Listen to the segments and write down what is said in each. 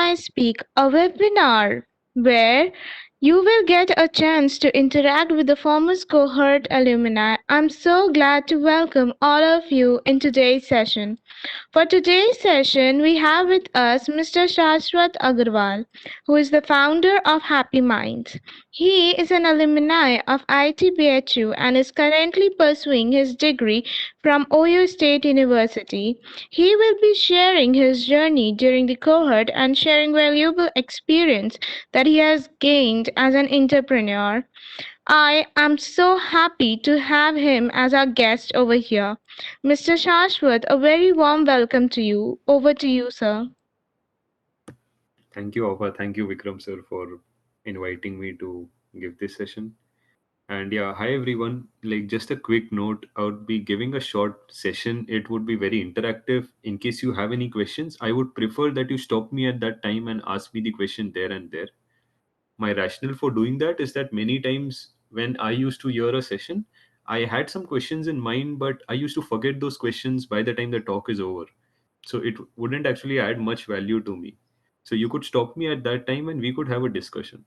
Alumni Speak, a webinar where you will get a chance to interact with the former cohort alumni. I'm so glad to welcome all of you in today's session. For today's session, we have with us Mr. Shashwat Agarwal, who is the founder of Happy Minds. He is an alumni of ITBHU and is currently pursuing his degree from Ohio State University. He will be sharing his journey during the cohort and sharing valuable experience that he has gained as an entrepreneur. I am so happy to have him as our guest over here. Mr. Shashwat, a very warm welcome to you. Over to you, sir. Thank you, Alpha. Thank you, Vikram sir, for inviting me to give this session. And yeah, hi everyone. Like just a quick note, I would be giving a short session. It would be very interactive. In case you have any questions, I would prefer that you stop me at that time and ask me the question there and there. My rationale for doing that is that many times when I used to hear a session, I had some questions in mind, but I used to forget those questions by the time the talk is over. So it wouldn't actually add much value to me. So you could stop me at that time and we could have a discussion.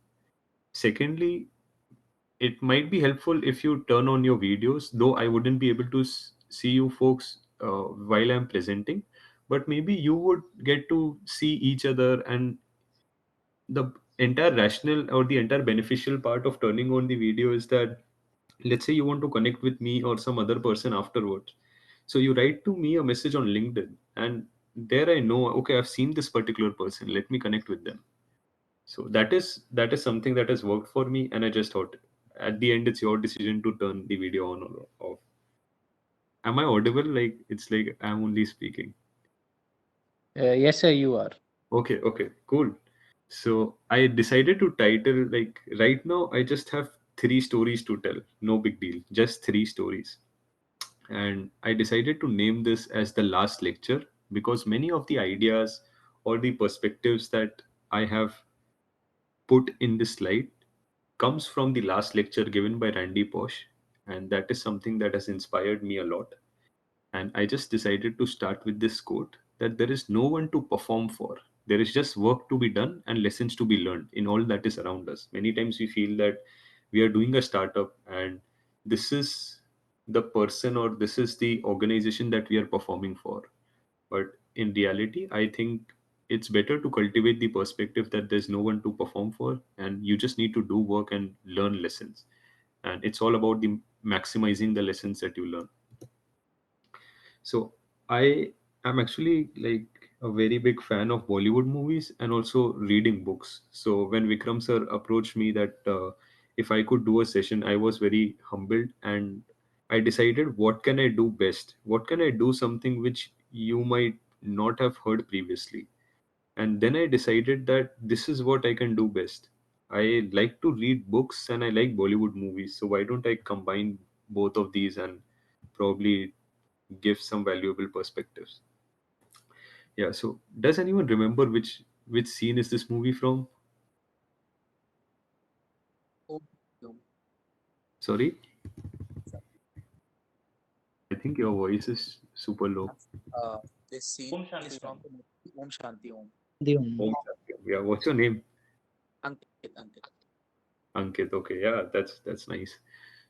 Secondly, it might be helpful if you turn on your videos, though I wouldn't be able to see you folks while I'm presenting, but maybe you would get to see each other. And the entire rational or the entire beneficial part of turning on the video is that, let's say you want to connect with me or some other person afterwards, so you write to me a message on LinkedIn, and there I know, okay, I've seen this particular person, let me connect with them. So that is something that has worked for me, and I just thought at the end it's your decision to turn the video on or off. Am I audible? Like it's like I'm only speaking. Yes, sir, you are. Okay, okay, cool. So I decided to title, like, right now I just have three stories to tell. No big deal, just three stories. And I decided to name this as the last lecture because many of the ideas or the perspectives that I have put in this slide comes from the last lecture given by Randy Posh, and that is something that has inspired me a lot. And I just decided to start with this quote that there is no one to perform for. There is just work to be done and lessons to be learned in all that is around us. Many times we feel that we are doing a startup and this is the person or this is the organization that we are performing for. But in reality, I think it's better to cultivate the perspective that there's no one to perform for and you just need to do work and learn lessons. And it's all about the maximizing the lessons that you learn. So I am actually like a very big fan of Bollywood movies and also reading books. So when Vikram sir approached me that if I could do a session, I was very humbled and I decided what can I do best? What can I do something which you might not have heard previously? And then I decided that this is what I can do best. I like to read books and I like Bollywood movies. So why don't I combine both of these and probably give some valuable perspectives. Yeah. So, does anyone remember which scene is this movie from? Oh, no. Sorry, I think your voice is super low. Uh, this scene Om is Shanti from Om. the movie Om Shanti Om. Om Shanti Om. Yeah. What's your name? Ankit, Ankit. Ankit. Okay. Yeah. That's nice.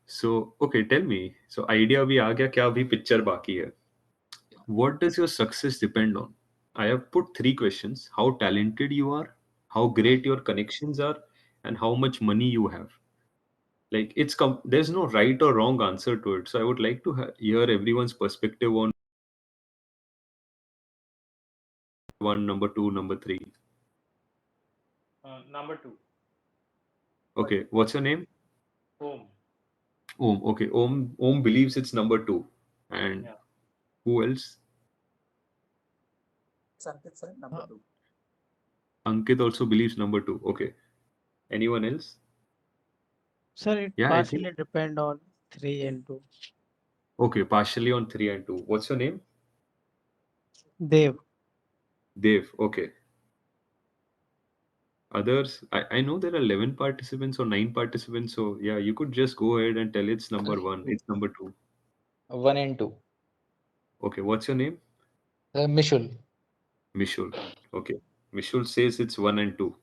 So, okay. Tell me. So, idea भी आ गया क्या अभी picture बाकी है? What does your success depend on? I have put three questions: how talented you are, how great your connections are, and how much money you have. Like there's no right or wrong answer to it, so I would like to hear everyone's perspective on one, number two, number three. Number two, Okay, what's your name? Om. Om. Okay, Om believes it's number two. And Yeah. who else? Ankit sir, number two. Ankit also believes number two. Okay, anyone else? Sir, it Yeah, I think. partially depend on 3 and 2. Okay, partially on three and two. What's your name? Dev. Dev. Okay. Others, I know there are 11 participants or 9 participants, so yeah, you could just go ahead and tell it's number one, it's number two. 1 and 2. Okay, what's your name? Mishul. Mishul. Okay. Mishul says it's 1 and 2.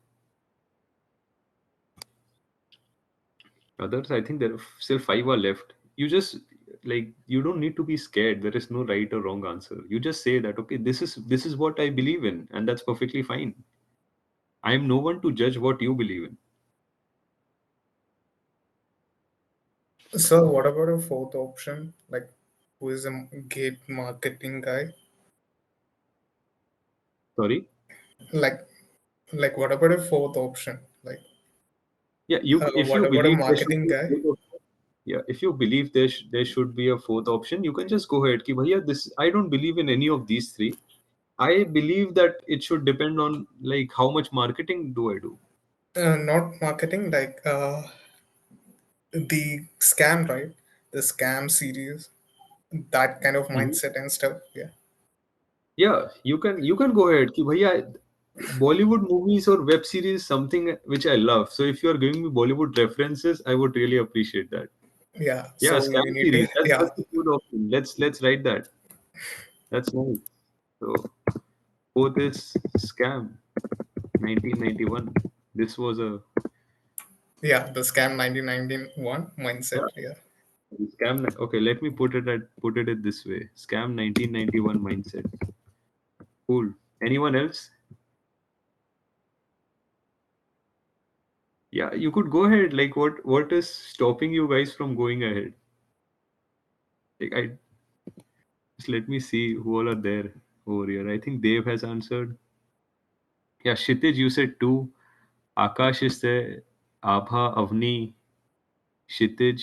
Others, I think there are still 5 are left. You just, like, you don't need to be scared. There is no right or wrong answer. You just say that, okay, this is what I believe in, and that's perfectly fine. I am no one to judge what you believe in. So what about a fourth option? Like, who is a gate marketing guy? Sorry. Like, what about a fourth option? Like, Yeah, if what you about a believe there should marketing be a guy? fourth option, yeah, if you believe there should be a fourth option, you can just go ahead. Ki, bhaiya, this I don't believe in any of these three. I believe that it should depend on like how much marketing do I do. Not marketing, like the scam, right? The scam series, that kind of Mhm. mindset and stuff. Yeah. Yeah, you can go ahead. Ki, bhaiya, Bollywood movies or web series is something which I love. So if you are giving me Bollywood references, I would really appreciate that. Yeah. Yeah, So scam you need to, series. That's yeah. that's a good option. Let's write that. That's nice. So fourth is scam 1991. This was a Yeah, the scam 1991 mindset. yeah Yeah. scam. Okay, let me put it this way. Scam 1991 mindset. Cool. Anyone else? Yeah, you could go ahead. Like what is stopping you guys from going ahead? Like I just let me see who all are there over here. I think Dave has answered. Yeah, Kshitij, you said two. Akash is there. Abha, Avni, Kshitij,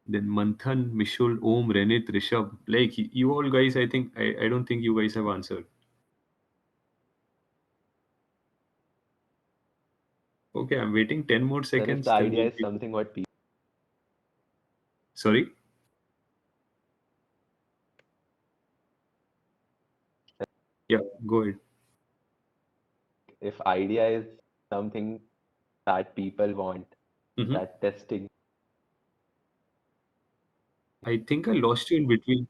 then Manthan, Mishul, Om, Renit, Rishabh. Like you all guys, I don't think you guys have answered. Okay, I'm waiting 10 more Sir, if the seconds. Then idea we'll is be... something what people, Sorry? Yeah, go ahead. if idea is something that people want, Hmm. that testing, I think I lost you in between.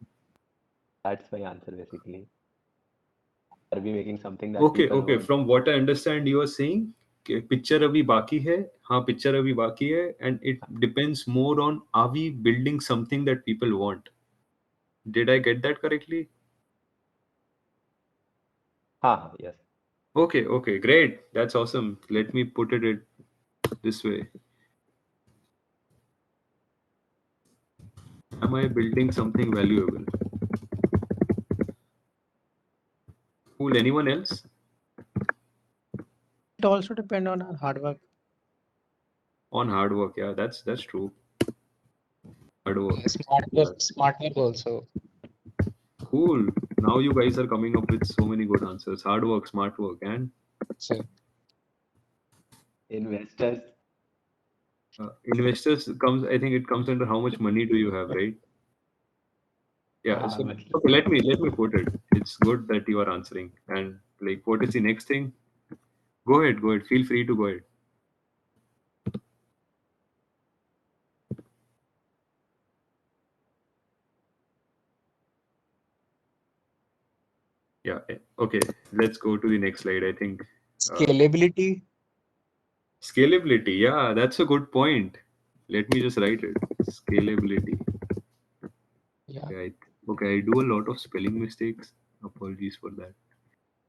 that's my answer basically. Are we making something that Okay, people okay. want? From what I understand, you are saying कि picture अभी बाकी है. हाँ, picture अभी बाकी है, and it depends more on are we building something that people want. Did I get that correctly? Yes. Okay, okay, great. That's awesome. Let me put it this way. Am I building something valuable? Cool. Anyone else? It also depend on our hard work. On hard work, yeah, that's true. Hard work. Yeah. Smart work also. Cool. Now you guys are coming up with so many good answers. Hard work, smart work, and So Investors, investors comes. I think it comes under how much money do you have, right? Yeah. So much okay, let me put it. It's good that you are answering. And like, what is the next thing? Go ahead. Go ahead. Feel free to go ahead. Yeah. Okay. Let's go to the next slide. I think scalability. scalability. Yeah, that's a good point. Let me just write it. Scalability. Yeah. Okay. Okay. I do a lot of spelling mistakes. Apologies for that.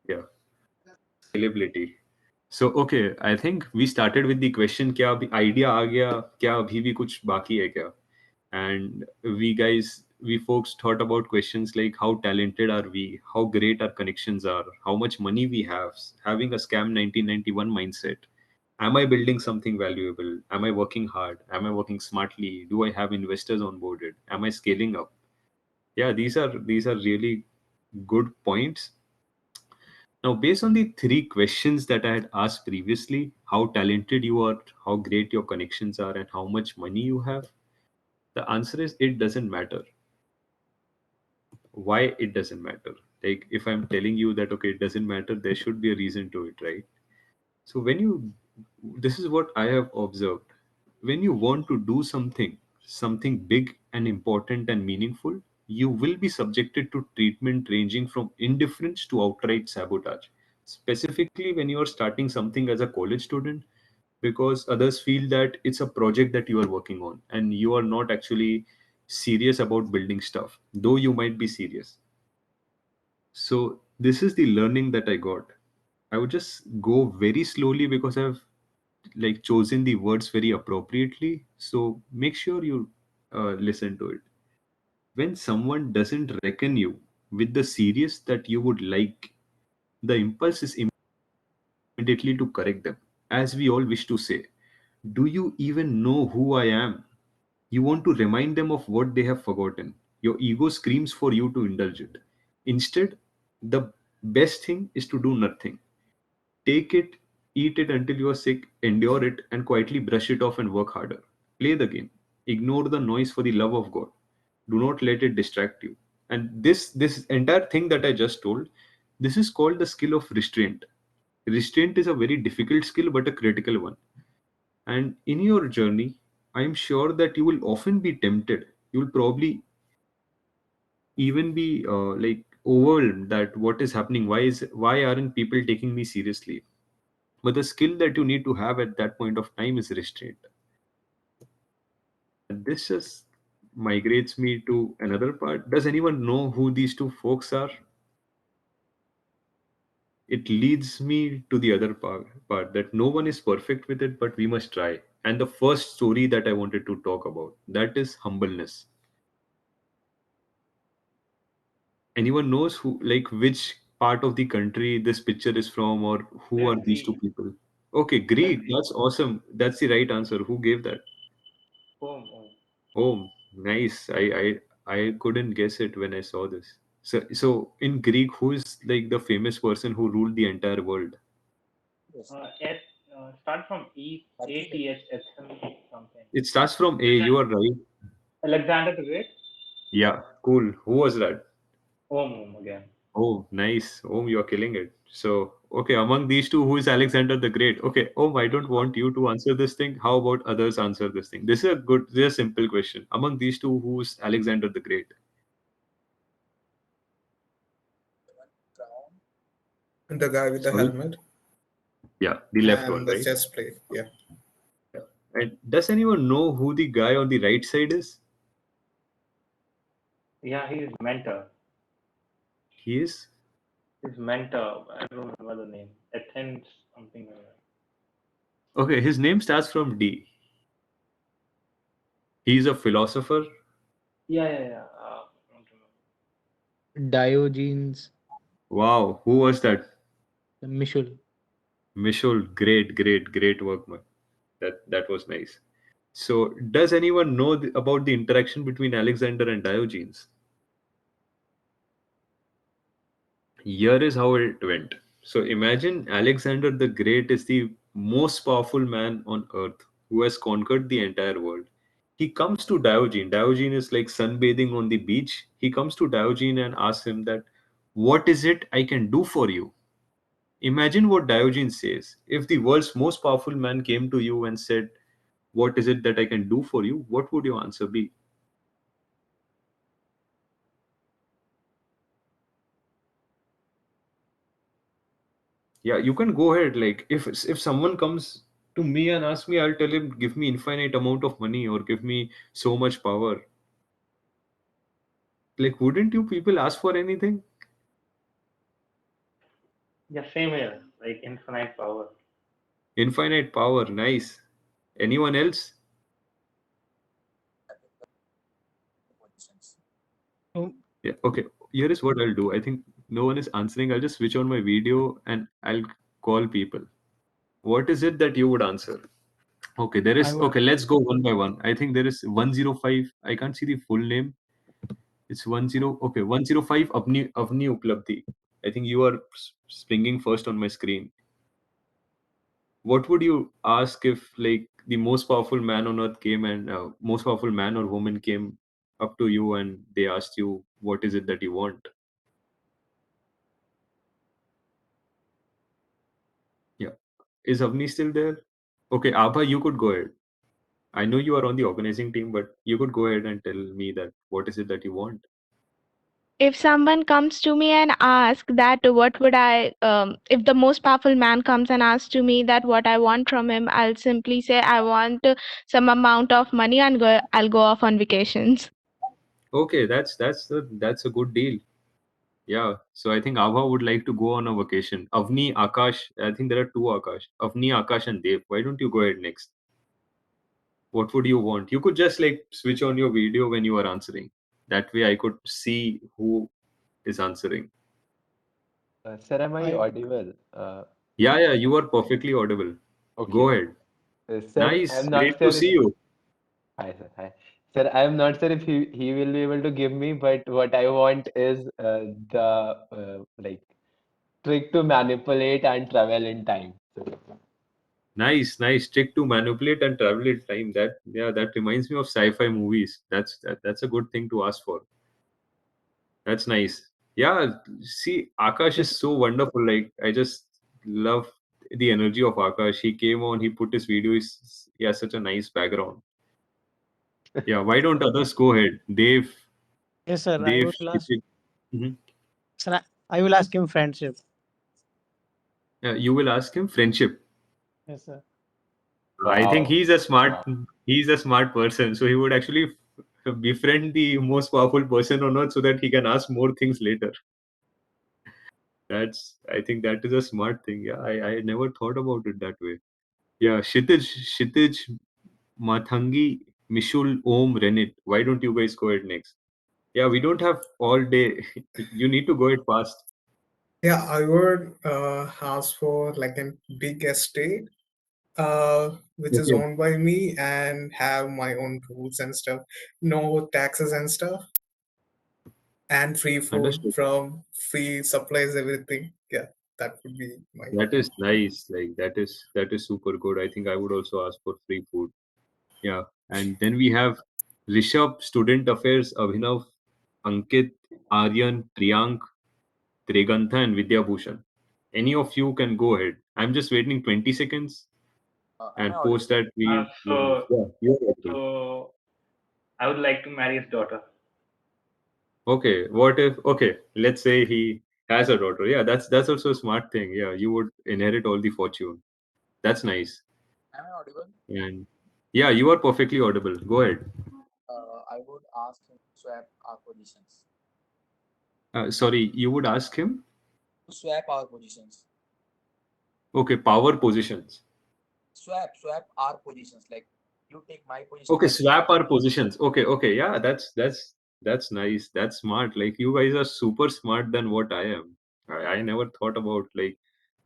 Yeah. Scalability. So okay, I think we started with the question क्या अभी idea आ गया क्या अभी भी कुछ बाकी है क्या? And we guys, we folks thought about questions like how talented are we, how great our connections are, how much money we have, having a scam 1991 mindset. Am I building something valuable? Am I working hard? Am I working smartly? Do I have investors onboarded? Am I scaling up? Yeah, these are really good points. Now, based on the three questions that I had asked previously, how talented you are, how great your connections are, and how much money you have, the answer is it doesn't matter. Why it doesn't matter? Like, if I'm telling you that, okay, it doesn't matter, there should be a reason to it, right? So, this is what I have observed. When you want to do something big and important and meaningful, you will be subjected to treatment ranging from indifference to outright sabotage. Specifically, when you are starting something as a college student, because others feel that it's a project that you are working on and you are not actually serious about building stuff, though you might be serious. So, this is the learning that I got. I would just go very slowly because I've like chosen the words very appropriately. So make sure you listen to it. When someone doesn't reckon you with the serious that you would like, the impulse is immediately to correct them. As we all wish to say, do you even know who I am? You want to remind them of what they have forgotten. Your ego screams for you to indulge it. Instead, the best thing is to do nothing. Take it, eat it until you are sick, endure it, and quietly brush it off and work harder. Play the game. Ignore the noise for the love of God. Do not let it distract you. And this entire thing that I just told, this is called the skill of restraint. Restraint is a very difficult skill but a critical one. And in your journey, I am sure that you will often be tempted. You will probably even be like overwhelmed that what is happening. Why aren't people taking me seriously? But the skill that you need to have at that point of time is restraint. And this just migrates me to another part. Does anyone know who these two folks are? It leads me to the other part that no one is perfect with it, but we must try. And the first story that I wanted to talk about, that is humbleness. Anyone knows who, like, which part of the country this picture is from, or who are That's these two Greek. people? Okay, That's Greek. Greek. That's awesome. That's the right answer. Who gave that? Oh. Oh, nice. I couldn't guess it when I saw this. So in Greek, who is like the famous person who ruled the entire world? Yes. S start from E A Architect. T H something. It starts from A. Alexander, You are right. Alexander the Great. Yeah, cool. Who was that? Again. Oh, nice. Oh, you're killing it. So, okay, among these two, who is Alexander the Great? Okay, I don't want you to answer this thing. How about others answer this thing? This is a simple question. Among these two, who's Alexander the Great? Crown. The guy with the Sorry? helmet Yeah, the left one, and the right? chest plate. Yeah. Yeah. And does anyone know who the guy on the right side is? Yeah, he's mentor. He is? His mentor. I don't remember the name. Athens something like that. Okay, his name starts from D. He's a philosopher. Yeah. I don't remember. Diogenes, Wow, who was that? Mishul. Mishul. Great work, man. That was nice. So, does anyone know about the interaction between Alexander and Diogenes? Here is how it went. So, imagine Alexander the Great is the most powerful man on earth who has conquered the entire world. He comes to Diogenes. Diogenes is like sunbathing on the beach. He comes to Diogenes and asks him that, "What is it I can do for you?" Imagine what Diogenes says. If the world's most powerful man came to you and said, "What is it that I can do for you?" What would your answer be? Yeah, you can go ahead. Like if someone comes to me and asks me, I'll tell him, give me infinite amount of money or give me so much power. Like, wouldn't you people ask for anything? Yeah, same here. Like infinite power. Infinite power, nice. Anyone else? Positions. Oh, Yeah, okay. Here is what I'll do. I think no one is answering. I'll just switch on my video and I'll call people. What is it that you would answer? Okay, there I is. would. Okay, let's go one by one. I think there is 105. I can't see the full name. It's 10. Okay, 105 Avni Uplabdhi. I think you are springing first on my screen. What would you ask if, like, the most powerful man on earth came and most powerful man or woman came up to you and they asked you, what is it that you want? Yeah. Is Avni still there? Okay, Abha, you could go ahead. I know you are on the organizing team, but you could go ahead and tell me that what is it that you want? if someone comes to me and asks that what would I if the most powerful man comes and asks to me that what I want from him, I'll simply say I want some amount of money and I'll go off on vacations. Okay, that's a good deal. Yeah. So I think Abha would like to go on a vacation. Avni, Akash, I think there are two Akash. Avni, Akash, and Dev. Why don't you go ahead next? What would you want? You could just like switch on your video when you are answering. That way I could see who is answering. Sir, am I I audible? Yeah, you are perfectly audible. Go Okay. ahead. Sir, Nice. I'm not Great to sure see if you. Hi, sir. Hi. Sir, I'm not sure if he will be able to give me, but what I want is the like trick to manipulate and travel in time. So, Nice trick to manipulate and travel in time. That reminds me of sci-fi movies. That's a good thing to ask for. That's nice. Yeah, see, Akash is just so wonderful. Like I just love the energy of Akash. He came on, he put his video. He has such a nice background. Yeah, why don't others go ahead? yes, sir. I Dave, will ask. Mhm. Sir, I will ask him friendship. Yeah, you will ask him friendship. Yes, sir. I think wow. Wow. he's a smart person, so he would actually befriend the most powerful person on earth so that he can ask more things later. I think that is a smart thing. Yeah, I never thought about it that way. Yeah, Kshitij, Mathangi, Mishul, Om, Renit. Why don't you guys go ahead next? Yeah, we don't have all day. You need to go ahead fast. Yeah, I would ask for like a big estate, which is Okay, owned by me and have my own rules and stuff, no taxes and stuff, and free food understood. from free supplies, everything. Yeah, that would be my. That is nice. Like that is super good. I think I would also ask for free food. Yeah, and then we have Rishabh, Student Affairs, Abhinav, Ankit, Aryan, Priyank, Tregantha, and Vidya Bhushan. Any of you can go ahead. I'm just waiting 20 seconds Am I and post audible? that we. So, Yeah, you're audible. so I would like to marry his daughter. Okay, what if? Okay, let's say he has a daughter. Yeah, that's also a smart thing. Yeah, you would inherit all the fortune. That's nice. Am I audible? And yeah, you are perfectly audible. Go ahead. I would ask him to swap our positions. Sorry, you would ask him. To swap our positions. Okay, power positions. Swap our positions. Like you take my position, Okay, I take swap your our position. positions. Okay. Yeah, that's nice. That's smart. Like you guys are super smart than what I am. I never thought about like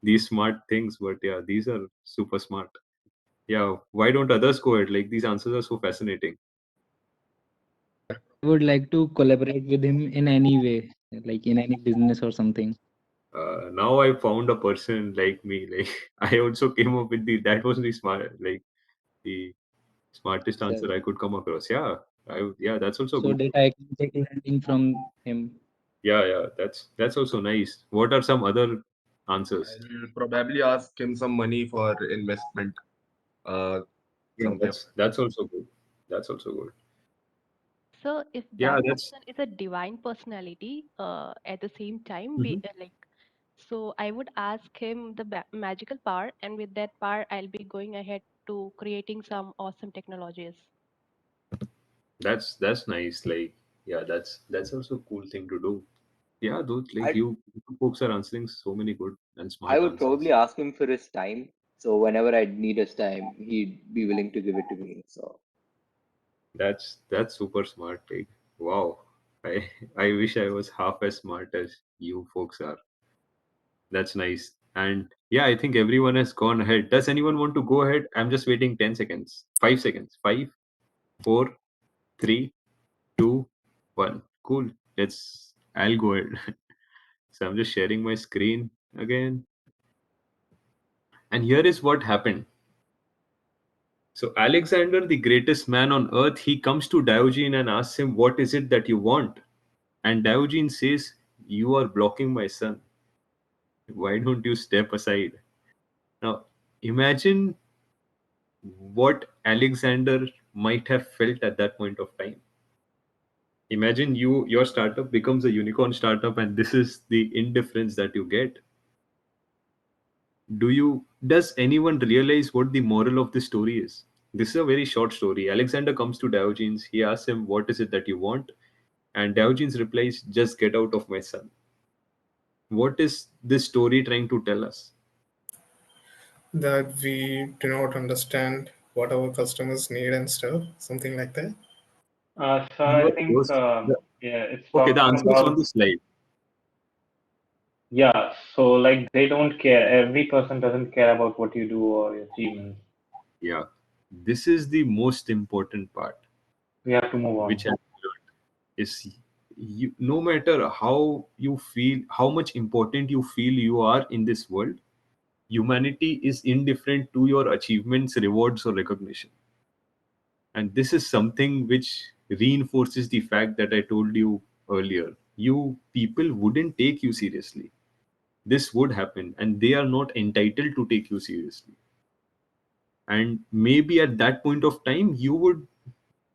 these smart things, but yeah, these are super smart. Yeah, why don't others go ahead? Like these answers are so fascinating. I would like to collaborate with him in any way, like in any business or something. Now I found a person like me. Like I also came up with that was the smartest Sir, answer I could come across. Yeah, that's also so good. that I can take learning from him. Yeah, that's also nice. What are some other answers? I'll probably ask him some money for investment uh, Yeah, sometime. that's also good. That's also good. So if Yeah, that that's. person is a divine personality, at the same time, Mhm. so I would ask him the magical power, and with that power, I'll be going ahead to creating some awesome technologies. That's nice. Like, yeah, that's also a cool thing to do. Yeah, those like I you folks are answering so many good and I smart would probably answers. ask him for his time. So whenever I need his time, he'd be willing to give it to me. So That's super smart. Like, wow. I wish I was half as smart as you folks are. That's nice. And yeah, I think everyone has gone ahead. Does anyone want to go ahead? I'm just waiting 10 seconds. 5 seconds. 5, 4, 3, 2, 1. Cool. I'll go ahead. So I'm just sharing my screen again. And here is what happened. So Alexander, the greatest man on earth, he comes to Diogenes and asks him, "What is it that you want?" And Diogenes says, "You are blocking my sun. Why don't you step aside?" Now, imagine what Alexander might have felt at that point of time. Imagine your startup becomes a unicorn startup, and this is the indifference that you get. Does anyone realize what the moral of this story is? This is a very short story. Alexander comes to Diogenes. He asks him, "What is it that you want?" And Diogenes replies, "Just get out of my son." What is this story trying to tell us? That we do not understand what our customers need and stuff, something like that. So You I are think, close. yeah, it's Okay, the talking answer is on about, the slide. yeah, so like they don't care. Every person doesn't care about what you do or your achievements. Yeah. This is the most important part, We have to move which on. I've learned is no matter how you feel, how much important you feel you are in this world, humanity is indifferent to your achievements, rewards, or recognition. And this is something which reinforces the fact that I told you earlier. You people wouldn't take you seriously. This would happen, and they are not entitled to take you seriously. And maybe at that point of time, you would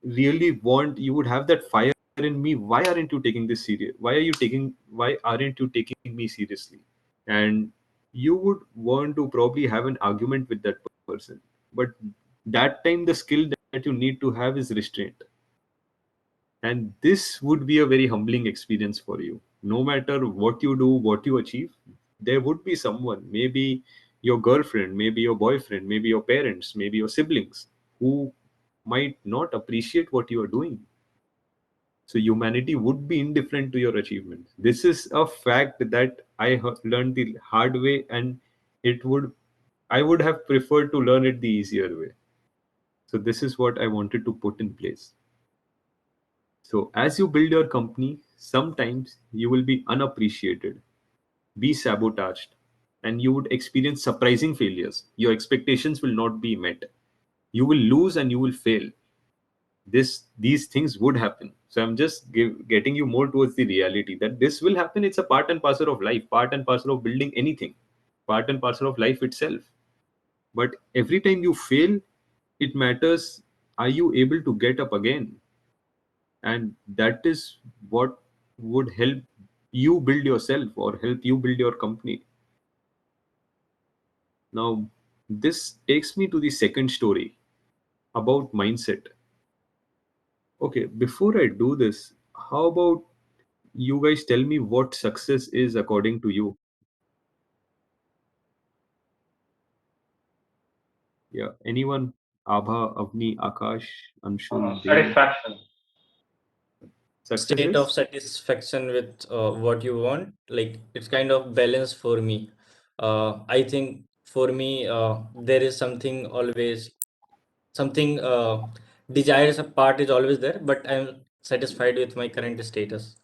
have that fire in me. Why aren't you taking this serious? Why aren't you taking me seriously? And you would want to probably have an argument with that person. But that time, the skill that you need to have is restraint. And this would be a very humbling experience for you. No matter what you do, what you achieve, there would be someone, maybe your girlfriend, maybe your boyfriend, maybe your parents, maybe your siblings, who might not appreciate what you are doing. So humanity would be indifferent to your achievements. This is a fact that learned the hard way, and it would I would have preferred to learn it the easier way. So this is what I wanted to put in place. So, as you build your company, sometimes you will be unappreciated, be sabotaged, and you would experience surprising failures. Your expectations will not be met. You will lose and you will fail. These things would happen. So, I'm just getting you more towards the reality that this will happen. It's a part and parcel of life, part and parcel of building anything, part and parcel of life itself. But every time you fail, it matters, are you able to get up again? And that is what would help you build yourself or help you build your company. Now this takes me to the second story about mindset. Okay, before I do this, how about you guys tell me what success is according to you? Yeah, anyone? Abha, Avni, Akash, Anshul, Dev. Satisfaction. Success State of is satisfaction with what you want. Like it's kind of balance for me. I think for me, there is something always, something desires a part is always there, but I'm satisfied with my current status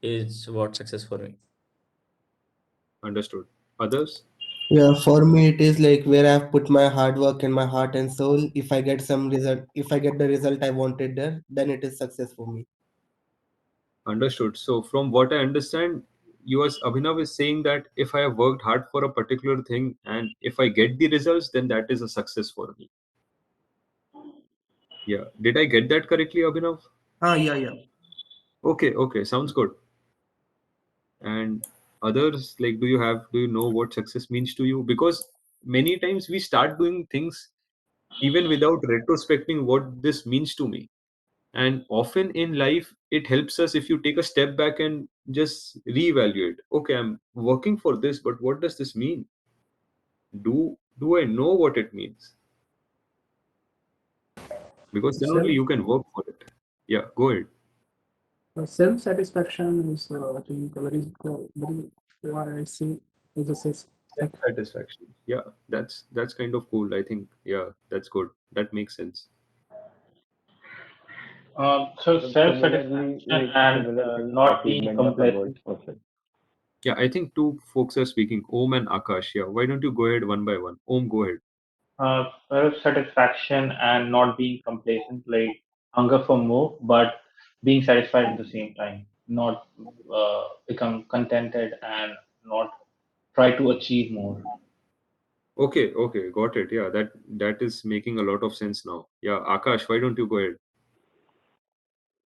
is what success for me. understood. Others? Yeah, for me it is like where I've put my hard work and my heart and soul. If I get some result, if I get the result I wanted there, then it is success for me. Understood. So, from what I understand, Abhinav is saying that if I have worked hard for a particular thing and if I get the results, then that is a success for me. Yeah. Did I get that correctly, Abhinav? Yeah. Okay, okay. Sounds good. And others, like, do you know what success means to you? Because many times we start doing things even without retrospecting what this means to me. And often in life, it helps us if you take a step back and just reevaluate. Okay, I'm working for this, but what does this mean? Do I know what it means? Because then only Self you can work for it. Yeah, go ahead. self satisfaction is I think very what I see is a Self satisfaction. Yeah, that's kind of cool. I think, yeah, that's good. That makes sense. So Similarly, self-satisfaction like and similar thing, not being achievement of a goal. complacent. Okay. Yeah, I think two folks are speaking, Om and Akash. Yeah, why don't you go ahead one by one? Om, go ahead. Self-satisfaction and not being complacent, like hunger for more, but being satisfied at the same time, not become contented and not try to achieve more. Okay, okay, got it. Yeah, that is making a lot of sense now. Yeah, Akash, why don't you go ahead?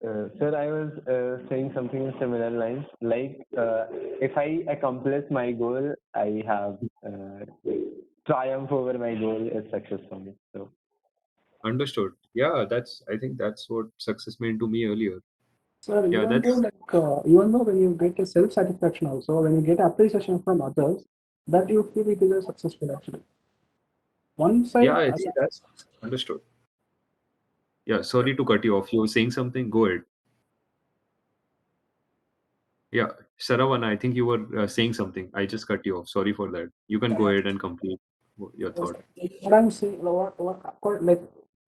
Sir, I was saying something in similar lines. Like, if I accomplish my goal, I have like, triumph over my goal is success for me. So, Understood. Yeah, I think that's what success meant to me earlier. Sir, Yeah, even though that's even though when you get a self-satisfaction also, when you get appreciation from others, that you feel it is a successful actually. One yeah, side, I as think a, that's understood. Yeah, sorry to cut you off. You were saying something? Go ahead. Yeah, Saravana, I think you were saying something. I just cut you off. Sorry for that. You can go ahead and complete your thought. what I'm saying, like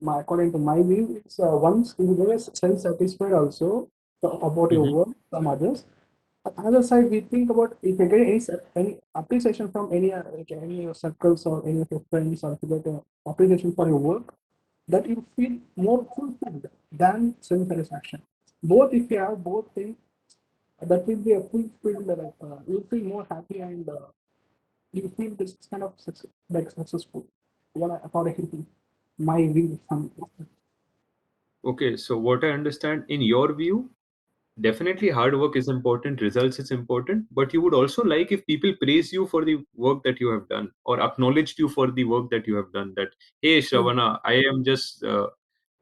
according to my view, it's once you get self-satisfied also about your Mm-hmm. work from others. Another side, we think about if you get any appreciation from like any of your circles or any of your friends, or if you get appreciation for your work, that you feel more fulfilled than self-satisfaction. Both, if you have both things, that will be a fulfilled. Like you feel more happy and you feel this kind of like successful. According to my view, Okay, so what I understand in your view, definitely hard work is important, results is important, but you would also like if people praise you for the work that you have done or acknowledged you for the work that you have done. That, hey, Shravana, I am just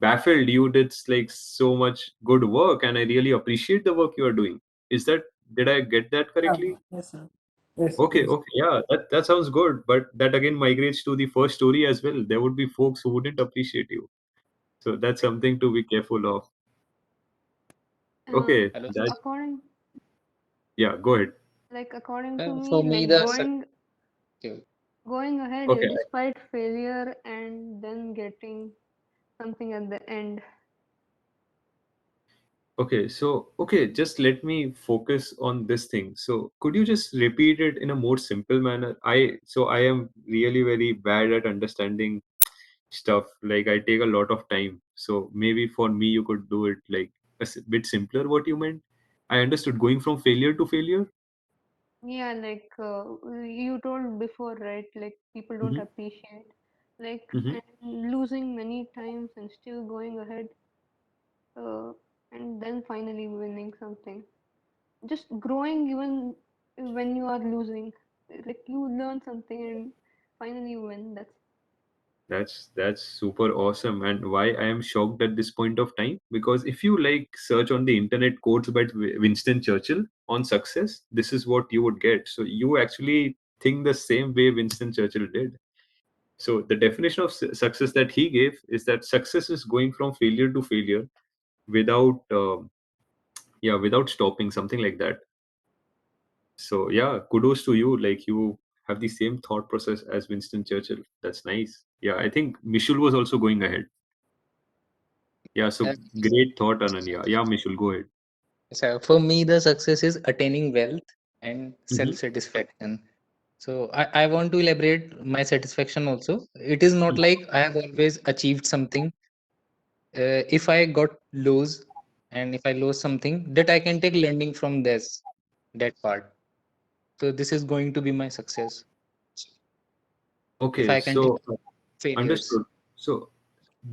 baffled. You did like so much good work, and I really appreciate the work you are doing. Did I get that yeah, correctly? yes, sir. Yes, Okay, yes. okay, yeah, that sounds good. But that again migrates to the first story as well. There would be folks who wouldn't appreciate you. So that's something to be careful of. Okay, Hello, sir. that, According yeah, go ahead. according to For me, me, like the going ahead Okay, despite failure and then getting something at the end. okay, so okay, just let me focus on this thing. So could you just repeat it in a more simple manner? I am really very bad at understanding stuff. Like I take a lot of time. So maybe for me you could do it like bit simpler what you meant. I understood going from failure to failure. Yeah, like you told before, right? Like people don't Hmm. appreciate, like, Hmm. and losing many times and still going ahead, uh, and then finally winning something. Just growing even when you are losing, like you learn something and finally you win. That's super awesome. And why I am shocked at this point of time? Because if you like search on the internet quotes by Winston Churchill on success, this is what you would get. So you actually think the same way Winston Churchill did. So the definition of success that he gave is that success is going from failure to failure without, yeah, without stopping, something like that. So yeah, kudos to you. Like you have the same thought process as Winston Churchill. That's nice. Yeah, I think Mishul was also going ahead. Yeah, so uh, great thought, Ananya. Yeah, Mishul, go ahead. so for me, the success is attaining wealth and Hmm. self-satisfaction. So I want to elaborate my satisfaction also. It is not like I have always achieved something. If I got lose and if I lose something, that I can take learning from that part. So this is going to be my success. If Okay, I can take so failures. understood. So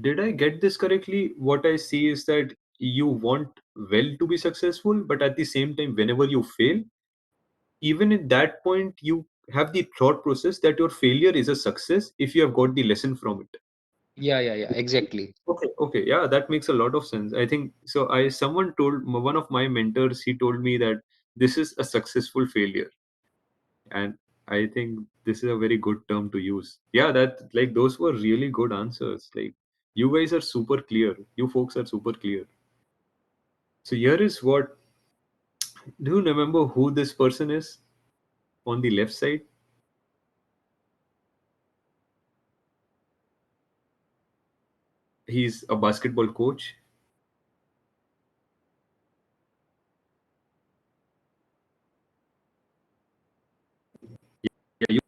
did I get this correctly? What I see is that you want well to be successful, but at the same time, whenever you fail, even at that point, you have the thought process that your failure is a success if you have got the lesson from it. Yeah, exactly. Okay, okay, yeah, that makes a lot of sense. I think so. Someone told one of my mentors, he told me that this is a successful failure, and I think this is a very good term to use. Yeah, that like those were really good answers. Like you guys are super clear. You folks are super clear. So here is what. Do you remember who this person is on the left side? He's a basketball coach. Yeah, you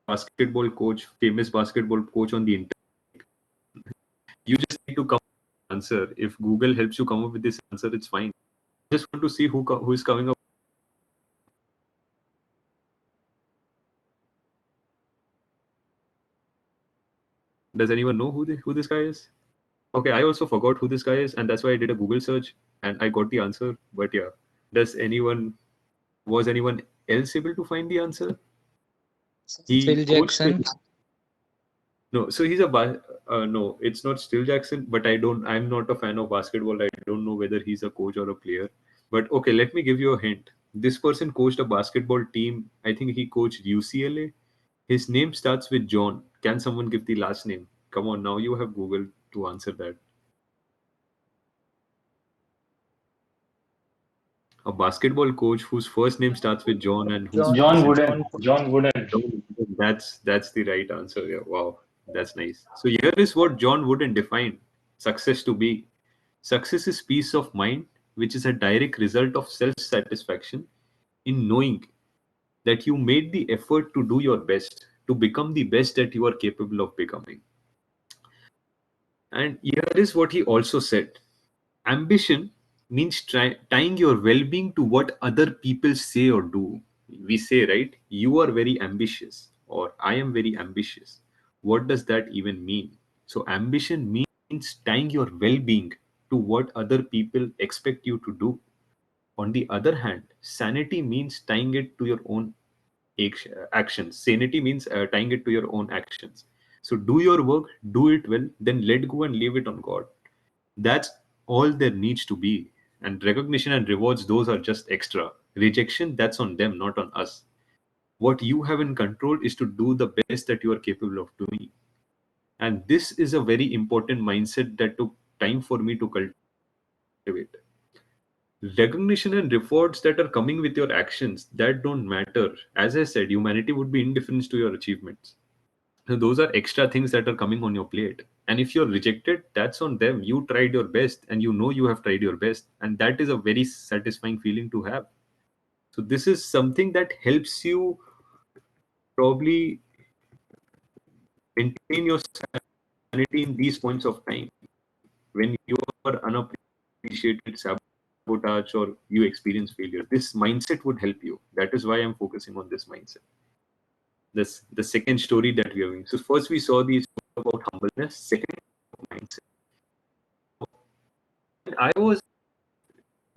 basketball coach, famous basketball coach on the internet. You just need to come up with an answer. If Google helps you come up with this answer, it's fine. Just want to see who is coming up. Does anyone know who this guy is? Okay, I also forgot who this guy is, and that's why I did a Google search and I got the answer. But yeah, was anyone else able to find the answer? He Phil coached Jackson. no, so no, it's not Still Jackson, but I'm not a fan of basketball. I don't know whether he's a coach or a player. But okay, let me give you a hint. This person coached a basketball team. I think he coached UCLA. His name starts with John. Can someone give the last name? Come on, now you have Google to answer that. A basketball coach whose first name starts with John and whose John second. Wooden. John Wooden. That's the right answer. Yeah, wow, that's nice. So here is what John Wooden defined success to be. Success is peace of mind, which is a direct result of self-satisfaction in knowing that you made the effort to do your best, to become the best that you are capable of becoming. And here is what he also said. Ambition means tying your well-being to what other people say or do. We say, right, you are very ambitious, or I am very ambitious. What does that even mean? So ambition means tying your well-being to what other people expect you to do. On the other hand, sanity means tying it to your own actions. Sanity means tying it to your own actions. So do your work, do it well, then let go and leave it on God. That's all there needs to be. And recognition and rewards, those are just extra. Rejection, that's on them, not on us. What you have in control is to do the best that you are capable of doing. And this is a very important mindset that took time for me to cultivate. Recognition and rewards that are coming with your actions, that don't matter. As I said, humanity would be indifferent to your achievements. So those are extra things that are coming on your plate. And if you're rejected, that's on them. You tried your best and you know you have tried your best. And that is a very satisfying feeling to have. So this is something that helps you probably maintain your sanity in these points of time. When you are unappreciated, sabotage, or you experience failure, this mindset would help you. That is why I'm focusing on this mindset. This the second story that we are doing. So first we saw these about humbleness, second mindset. And I was,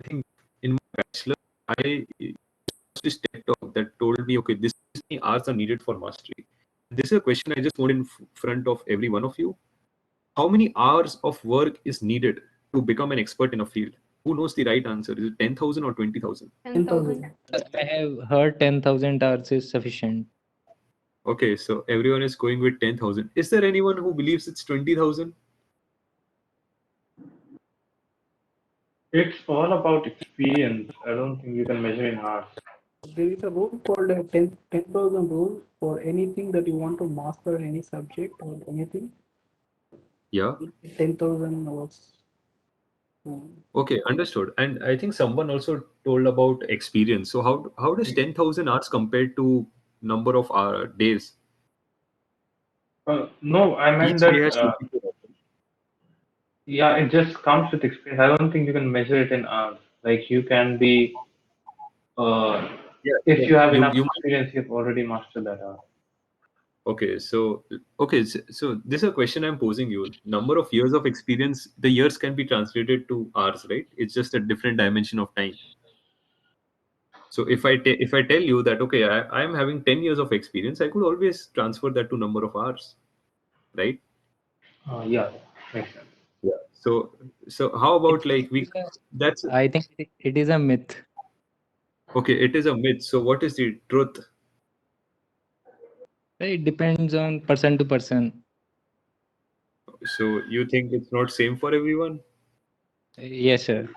I think, in my bachelor, I this TED talk that told me, okay, this many hours are needed for mastery. This is a question I just want in front of every one of you. How many hours of work is needed to become an expert in a field? Who knows the right answer? Is it 10,000 or 20,000? 10,000. I have heard 10,000 hours is sufficient. Okay, so everyone is going with 10,000. Is there anyone who believes it's 20,000? It's all about experience. I don't think you can measure in hours. There is a rule called a 10,000 rule for anything that you want to master any subject or anything. Yeah. 10,000 hours. Okay, understood. And I think someone also told about experience. So how does 10,000 hours compare to number of days? No, I meant Each that. day has 24 hours. Yeah, it just comes with experience. I don't think you can measure it in hours. Like you can be, Yeah, if you have enough you experience, you've already mastered that art. okay, so this is a question I'm posing you. Number of years of experience, the years can be translated to hours, right? It's just a different dimension of time. So if I tell you that okay, I'm having 10 years of experience, I could always transfer that to number of hours, right? Yeah, makes sense. Yeah. So how about like that's I think it is a myth. okay, it is a myth. So what is the truth? It depends on person to person. So you think it's not same for everyone? Yes, sir.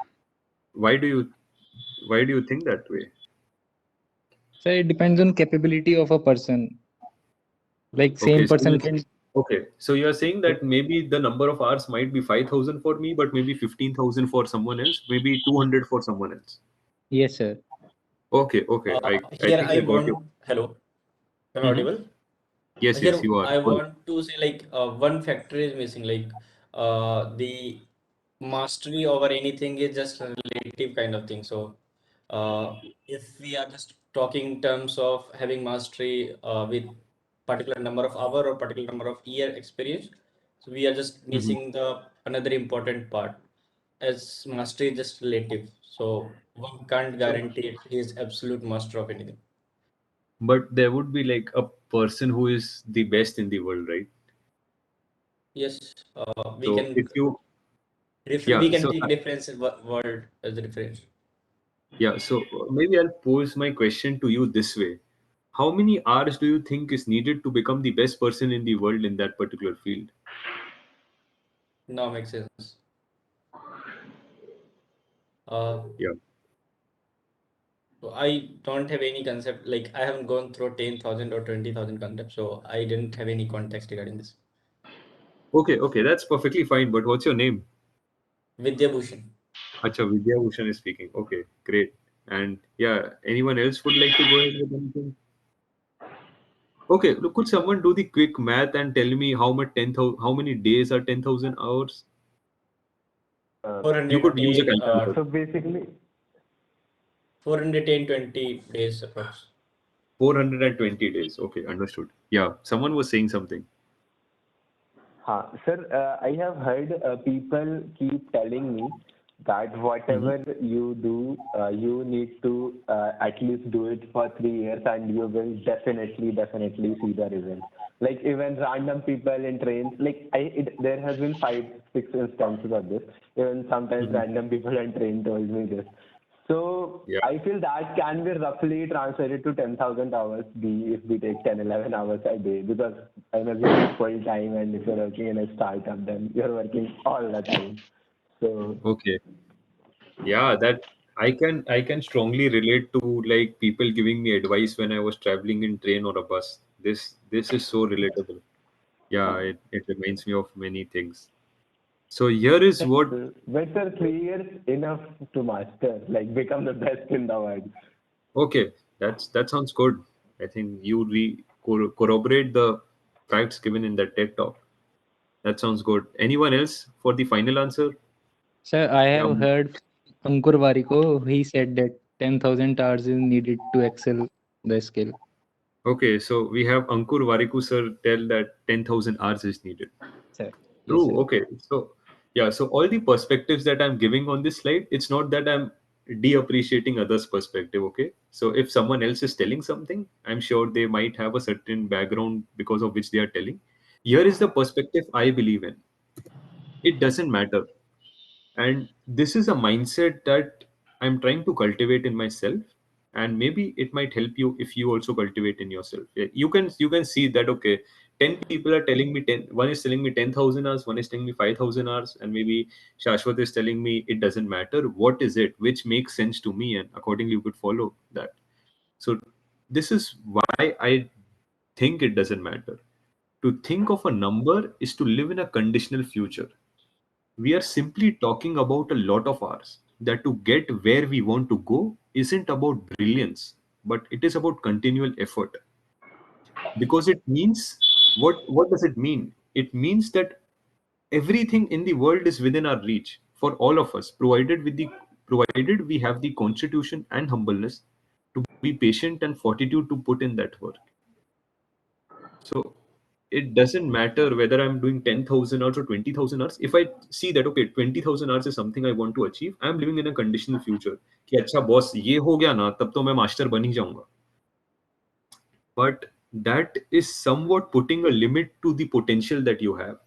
Why do you think that way? So it depends on capability of a person. Like Okay, same person can. so you are saying that maybe the number of hours might be 5,000 for me, but maybe 15,000 for someone else, maybe 200 for someone else. Yes, sir. Okay, I Here think I I got you. want. Hello, am I Mhm. audible? Yes, Here you are. I want to say like one factor is missing. Like the mastery over anything is just a relative kind of thing. So if we are just talking in terms of having mastery with particular number of hour or particular number of year experience, so we are just Mhm. missing the another important part, as mastery is just relative. So one can't guarantee it is absolute master of anything. But there would be like a person who is the best in the world, right? Yes, we So can if you, we yeah, can so take reference in world as a reference. yeah, so maybe I'll pose my question to you this way. How many hours do you think is needed to become the best person in the world in that particular field? Now makes sense. Uh, Yeah. so I don't have any concept, like I haven't gone through 10,000 or 20,000 concepts, so I didn't have any context regarding this. Okay, okay, that's perfectly fine. But what's your name? Vidya Bhushan. Acha, Vidya Bhushan is speaking. Okay, great. And yeah, anyone else would like to go ahead with anything? Okay, look, could someone do the quick math and tell me how much 10,000, how many days are 10,000 hours? You could use a 410, calculator. So basically, 410, 20 days approx. 420 days. Okay, understood. Yeah, someone was saying something. Sir, I have heard people keep telling me that whatever you do, you need to at least do it for 3 years and you will definitely see the result. Like even random people in trains, like there has been 5, 6 instances of this. Even sometimes random people in train told me this. So Yeah. I feel that can be roughly translated to 10,000 hours if we take 10, 11 hours a day, because I'm assuming full time, and if you're working in a startup, then you're working all the time. So Okay. Yeah, that I can strongly relate to like people giving me advice when I was traveling in train or a bus. This is so relatable. Yeah, it reminds me of many things. So here is what. but sir, 3 years enough to master, like become the best in the world. Okay, that sounds good. I think you corroborate the facts given in that TED talk. That sounds good. Anyone else for the final answer? Sir, I Yeah. have heard Ankur Wariko, he said that 10,000 hours is needed to excel the skill. Okay, so we have Ankur Variku sir tell that 10,000 hours is needed. Sir. Yes, True. sir. Okay. So, yeah. So, all the perspectives that I'm giving on this slide, it's not that I'm de-appreciating others' perspective. Okay. So, if someone else is telling something, I'm sure they might have a certain background because of which they are telling. Here is the perspective I believe in. It doesn't matter. And this is a mindset that I'm trying to cultivate in myself. And maybe it might help you if you also cultivate in yourself. Yeah, you can see that okay, 10 people are telling me 10, one is telling me 10,000 hours, one is telling me 5,000 hours, and maybe Shashwat is telling me it doesn't matter. What is it which makes sense to me? And accordingly you could follow that. So this is why I think it doesn't matter. To think of a number is to live in a conditional future. We are simply talking about a lot of hours. That to get where we want to go isn't about brilliance, but it is about continual effort. Because it means what does it mean? It means that everything in the world is within our reach for all of us, provided we have the constitution and humbleness to be patient and fortitude to put in that work. So it doesn't matter whether I'm doing 10,000 hours or 20,000 hours. If I see that, okay, 20,000 hours is something I want to achieve, I'm living in a conditional future. कि अच्छा boss ये हो गया ना तब तो मैं master बन ही जाऊंगा. But that is somewhat putting a limit to the potential that you have.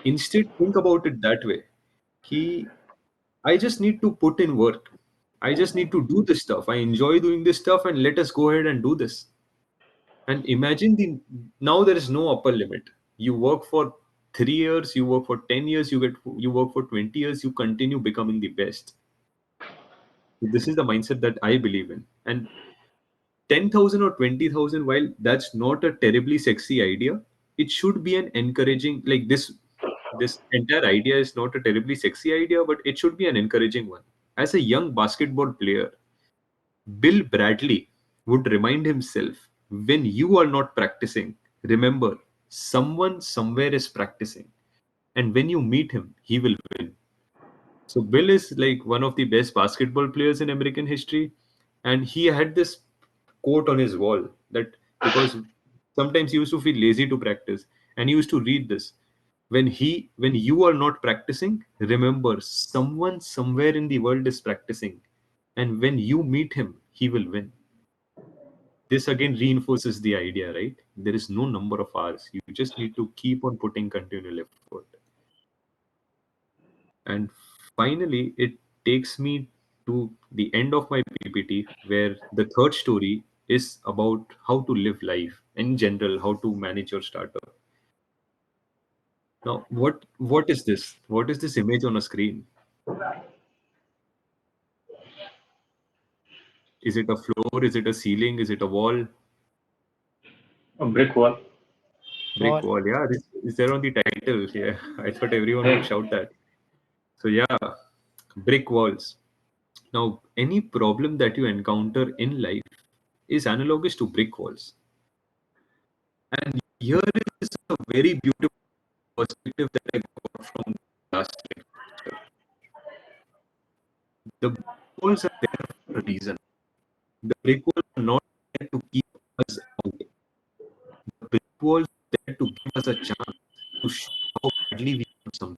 Instead, think about it that way. कि I just need to put in work. I just need to do this stuff. I enjoy doing this stuff and let us go ahead and do this. And imagine now there is no upper limit. You work for 3 years, you work for 10 years, you work for 20 years, you continue becoming the best. This is the mindset that I believe in. And 10,000 or 20,000, while that's not a terribly sexy idea, it should be an encouraging, like this entire idea is not a terribly sexy idea, but it should be an encouraging one. As a young basketball player, Bill Bradley would remind himself, when you are not practicing, remember, someone somewhere is practicing. And when you meet him, he will win. So Bill is like one of the best basketball players in American history. And he had this quote on his wall that because sometimes he used to feel lazy to practice and he used to read this. when you are not practicing, remember someone somewhere in the world is practicing, and when you meet him, he will win. This again reinforces the idea, right? There is no number of hours. You just need to keep on putting continual effort. And finally, it takes me to the end of my PPT, where the third story is about how to live life in general, how to manage your startup. Now, what is this? What is this image on a screen? Is it a floor? Is it a ceiling? Is it a wall? A brick wall. Brick wall. Yeah, this is there on the title. Yeah, I thought everyone would shout that. So yeah, brick walls. Now, any problem that you encounter in life is analogous to brick walls. And here is a very beautiful perspective that I got from last lecture. The brick walls are there for a reason. The brick walls are not there to keep us out. The brick walls are there to give us a chance to show how badly we want something.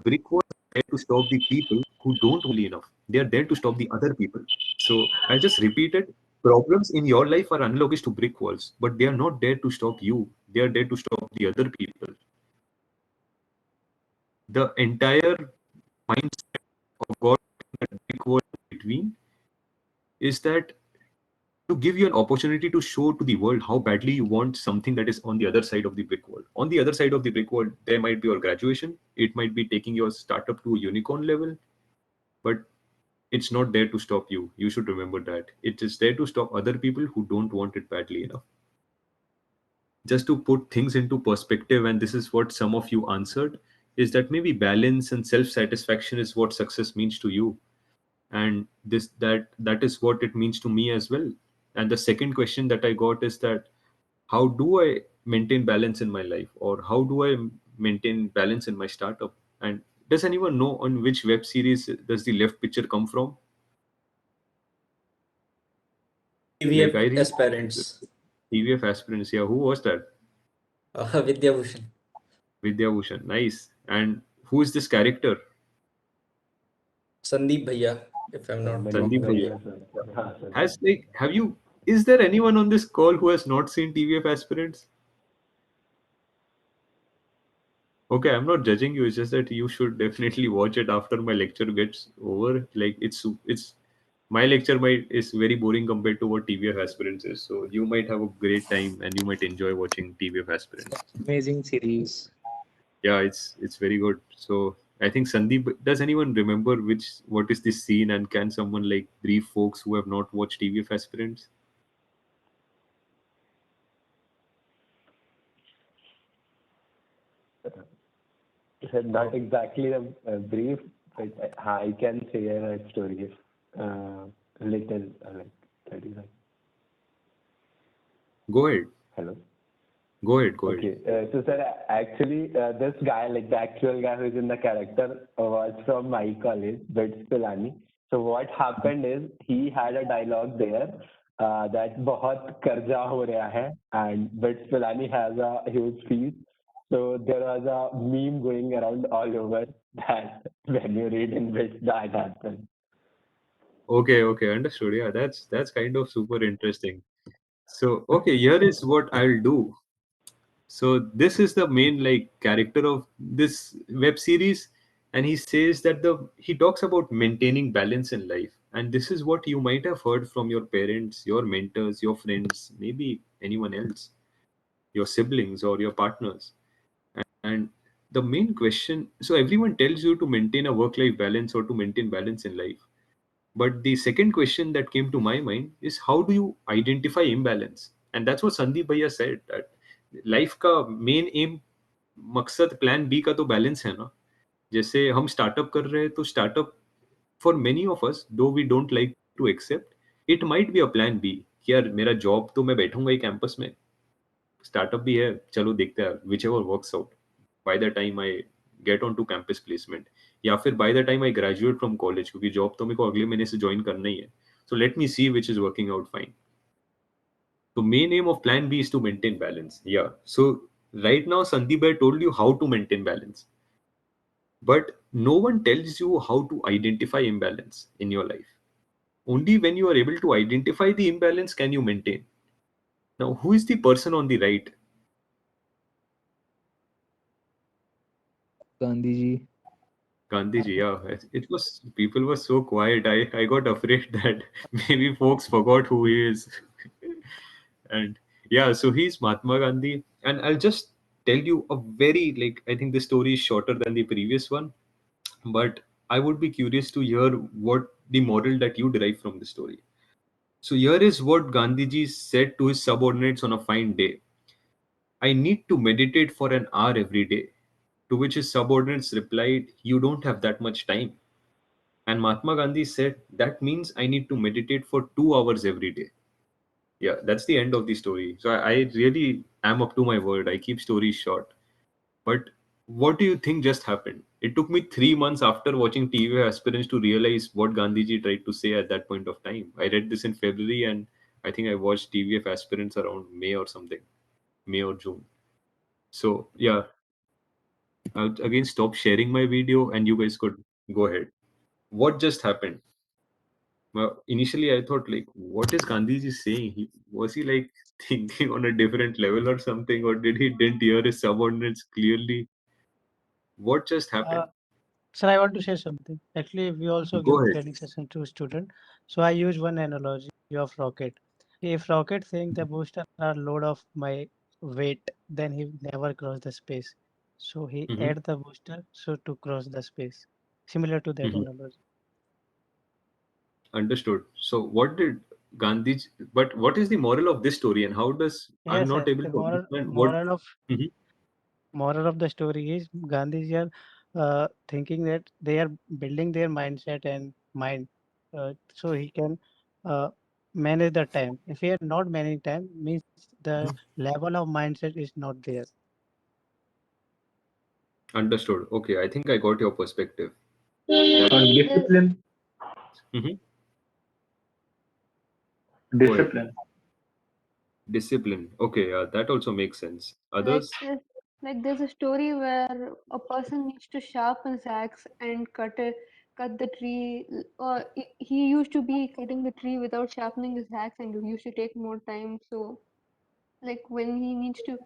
Brick walls are there to stop the people who don't only enough. They are there to stop the other people. So I just repeated, problems in your life are analogous to brick walls, but they are not there to stop you. They are there to stop the other people. The entire mindset of God that brick wall between is that to give you an opportunity to show to the world how badly you want something that is on the other side of the brick wall. On the other side of the brick wall, there might be your graduation, it might be taking your startup to a unicorn level, but it's not there to stop you. You should remember that. It is there to stop other people who don't want it badly enough. Just to put things into perspective, and this is what some of you answered, is that maybe balance and self-satisfaction is what success means to you, and that is what it means to me as well. And the second question that I got is that how do I maintain balance in my life, or how do I maintain balance in my startup? And does anyone know on which web series does the left picture come from? Like TVF I really aspirants. TVF aspirants. Yeah, who was that? Vidya Bhushan. Vidya Bhushan. Nice. And who is this character? Sandeep Bhaiya, if I'm not Sandeep wrong. Bhaiya. Is there anyone on this call who has not seen TVF aspirants? Okay, I'm not judging you. It's just that you should definitely watch it after my lecture gets over. Like it's my lecture might is very boring compared to what TVF aspirants is. So you might have a great time and you might enjoy watching TVF aspirants. Amazing series. Yeah, it's very good. So I think Sandeep, does anyone remember what is this scene, and can someone like brief folks who have not watched TVF aspirants? Not exactly a brief, but I can share a story. Little, like 30 seconds. Go ahead. Hello. Go ahead. Okay. So, sir, actually, this guy, like the actual guy who's in the character, was from my college, BITS Pilani. So, what happened is he had a dialogue there that बहुत कर्जा हो रहा है, and BITS Pilani has a huge fees. So, there was a meme going around all over that when you read in BITS, that happens. Okay, understood. Yeah, that's kind of super interesting. So, okay, here is what I'll do. So this is the main like character of this web series, and he says that he talks about maintaining balance in life, and this is what you might have heard from your parents, your mentors, your friends, maybe anyone else, your siblings or your partners. And the main question, so everyone tells you to maintain a work-life balance or to maintain balance in life. But the second question that came to my mind is how do you identify imbalance? And that's what Sandeep Bhaiya said, that life का main M मकसद plan B का तो balance है ना. जैसे हम startup कर रहे हैं तो startup for many of us though we don't like to accept it might be a plan B कि यार मेरा जॉब तो मैं बैठूंगा ही कैंपस में, स्टार्टअप भी है, चलो देखते हैं whichever works out by the time I get on to campus placement, या फिर by the time I graduate from college, क्योंकि जॉब तो मेरे को अगले महीने से ज्वाइन करना ही है, so let me see which is working out fine. The main aim of plan B is to maintain balance. Yeah. So Right now, Sandeep Bhai told you how to maintain balance, but no one tells you how to identify imbalance in your life. Only when you are able to identify the imbalance can you maintain. Now, who is the person on the right? Gandhi ji. Gandhiji, yeah. It was people were so quiet. I got afraid that maybe folks forgot who he is. And yeah, so he's Mahatma Gandhi. And I'll just tell you a very like I think this story is shorter than the previous one, but I would be curious to hear what the moral that you derive from the story. So here is what Gandhiji said to his subordinates on a fine day. I need to meditate for an hour every day. To which his subordinates replied, you don't have that much time. And Mahatma Gandhi said, that means I need to meditate for 2 hours every day. Yeah, that's the end of the story. So I really am up to my word. I keep stories short. But what do you think just happened? It took me 3 months after watching TV Aspirants to realize what Gandhiji tried to say at that point of time. I read this in February and I think I watched TVF Aspirants around May or something, May or June. So yeah, I'll again stop sharing my video and you guys could go ahead. What just happened? Well, initially I thought like, what is Gandhiji saying? Was he like thinking on a different level or something, or did he didn't hear his subordinates clearly? What just happened? Sir, I want to say something. Actually, we also Go give ahead. training session to student. So I use one analogy of rocket. If rocket think the booster are load of my weight, then he never cross the space. So he Mm-hmm. add the booster so to cross the space. Similar to that Mm-hmm. analogy. Understood. So what did Gandhi? But what is the moral of this story, and how does I'm Yes, not sir. able The to understand what? Mhm. moral of the story is Gandhiji are thinking that they are building their mindset and mind so he can uh, manage the time. If he are not managing time, means the level of mindset is not there. Understood. Okay, I think I got your perspective. That Discipline. Mhm. Go ahead. Discipline. Discipline. Okay, that also makes sense. Like Others? this, like there's a story where a person needs to sharpen his axe and cut the tree. Or he used to be cutting the tree without sharpening his axe, and it used to take more time. So, like when he needs to,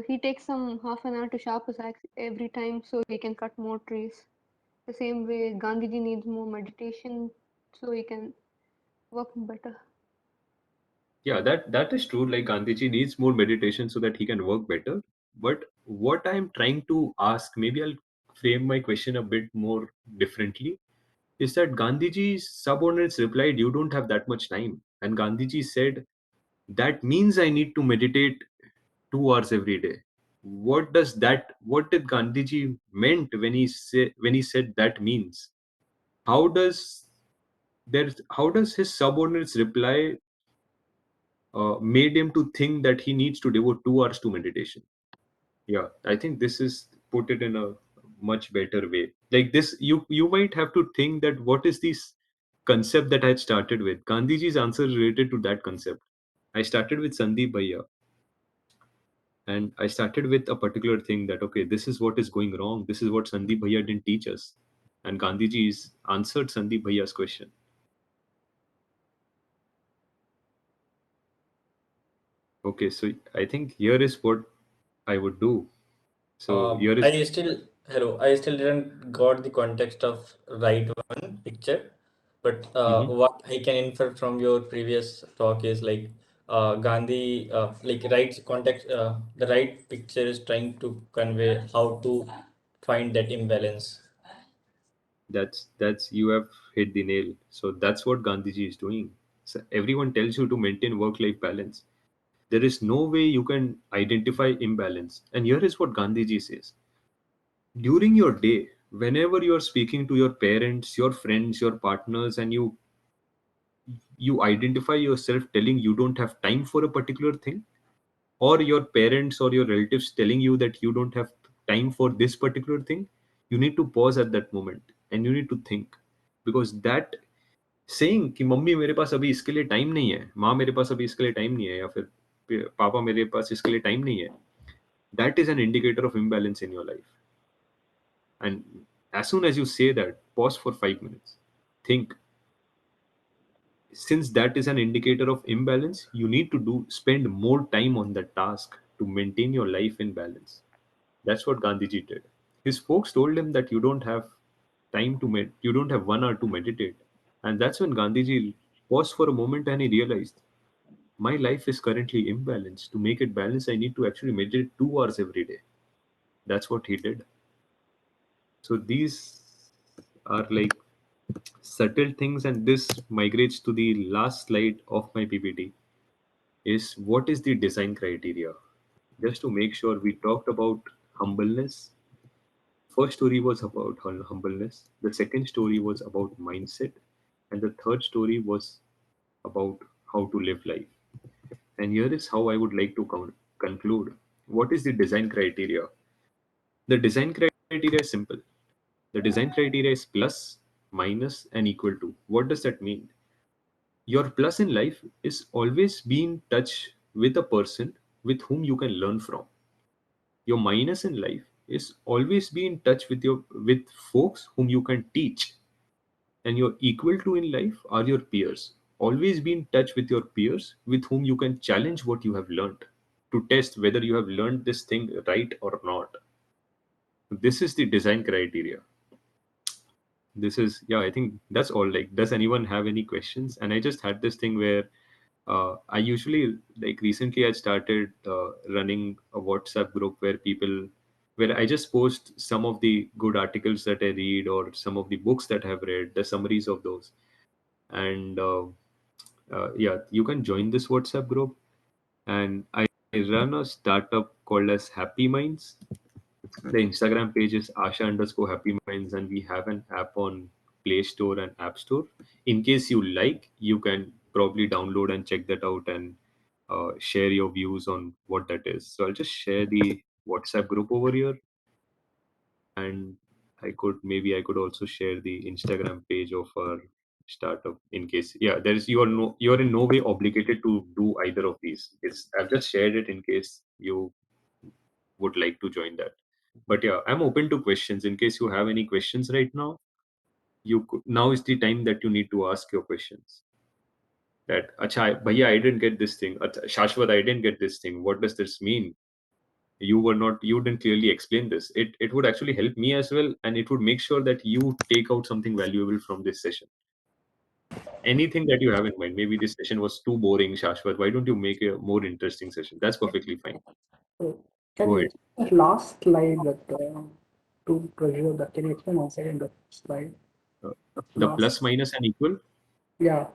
he takes some half an hour to sharpen his axe every time, so he can cut more trees. The same way, Gandhiji needs more meditation, so he can work better. Yeah, that is true. Like Gandhiji needs more meditation so that he can work better. But what I'm trying to ask, maybe I'll frame my question a bit more differently, is that Gandhiji's subordinates replied, "You don't have that much time," and Gandhiji said, "That means I need to meditate 2 hours every day." What does that? What did Gandhiji meant when he said that means? How does How does his subordinates reply made him to think that he needs to devote 2 hours to meditation? Yeah, I think this is put it in a much better way. Like this, you might have to think that what is this concept that I had started with? Gandhiji's answer is related to that concept. I started with Sandeep Bhaiya, and I started with a particular thing that okay, this is what is going wrong. This is what Sandeep Bhaiya didn't teach us, and Gandhiji's answered Sandeep Bhaiya's question. Okay, so I think here is what I would do. So here is I still, hello, I still didn't got the context of right one picture, but Mhm. what I can infer from your previous talk is like Gandhi, like right context, the right picture is trying to convey how to find that imbalance. that's you have hit the nail. So that's what Gandhiji is doing. So everyone tells you to maintain work-life balance. There is no way you can identify imbalance. And here is what Gandhiji says. During your day, whenever you're speaking to your parents, your friends, your partners, and you identify yourself telling you don't have time for a particular thing, or your parents or your relatives telling you that you don't have time for this particular thing, you need to pause at that moment and you need to think, because that saying कि mummy मेरे पास अभी इसके लिए time नहीं है, माँ मेरे पास अभी इसके लिए टाइम नहीं है, या फिर पापा मेरे पास इसके लिए टाइम नहीं है, that is an indicator of imbalance in your life. And as soon as you say that, pause for 5 minutes. Think, since that is an indicator of imbalance, you need to spend more time on that task to maintain your life in balance. That's what Gandhiji did. His folks told him that you don't have you don't have 1 hour to meditate. And that's when Gandhiji paused for a moment and he realized, my life is currently imbalanced. To make it balanced, I need to actually meditate 2 hours every day. That's what he did. So these are like subtle things, and this migrates to the last slide of my PPT. Is what is the design criteria? Just to make sure, we talked about humbleness. First story was about humbleness. The second story was about mindset, and the third story was about how to live life. And here is how I would like to conclude. What is the design criteria? The design criteria is simple. The design criteria is plus, minus, and equal to. What does that mean? Your plus in life is always be in touch with a person with whom you can learn from. Your minus in life is always be in touch with folks whom you can teach. And your equal to in life are your peers. Always be in touch with your peers with whom you can challenge what you have learned to test whether you have learned this thing right or not. This is the design criteria. This is, yeah, I think that's all. Like, does anyone have any questions? And I just had this thing where I usually, like, recently I started running a WhatsApp group where I just post some of the good articles that I read or some of the books that I've read, the summaries of those. And yeah, you can join this WhatsApp group. And I run a startup called as Happy Minds. The Instagram page is Asha_Happy Minds, and we have an app on Play Store and App Store. In case you like, you can probably download and check that out and share your views on what that is. So I'll just share the WhatsApp group over here, and I could also share the Instagram page of our startup in case. Yeah, you're in no way obligated to do either of these. I've just shared it in case you would like to join that. But yeah, I'm open to questions. In case you have any questions right now, now is the time that you need to ask your questions. That, acha, bhaiya, I didn't get this thing. Acha, Shashwat, I didn't get this thing. What does this mean? You didn't clearly explain this. It would actually help me as well, and it would make sure that you take out something valuable from this session. Anything that you have in mind. Maybe this session was too boring, Shashwat. Why don't you make a more interesting session? That's perfectly fine. Can Go you ahead. that last slide that to pressure that? Can you explain once again that slide? The Last. plus, minus, and equal. Yeah.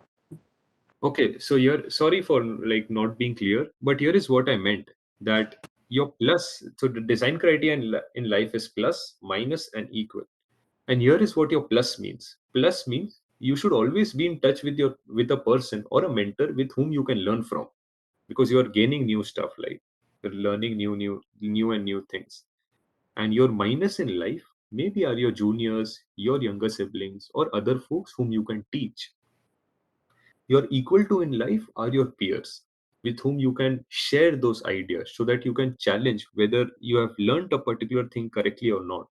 Okay, so you're sorry for like not being clear, but here is what I meant, that your plus, so the design criteria in life is plus, minus, and equal. And here is what your plus means. Plus means you should always be in touch with a person or a mentor with whom you can learn from, because you are gaining new stuff, like you're learning new things. And your minus in life maybe are your juniors, your younger siblings, or other folks whom you can teach. Your equal to in life are your peers with whom you can share those ideas so that you can challenge whether you have learned a particular thing correctly or not.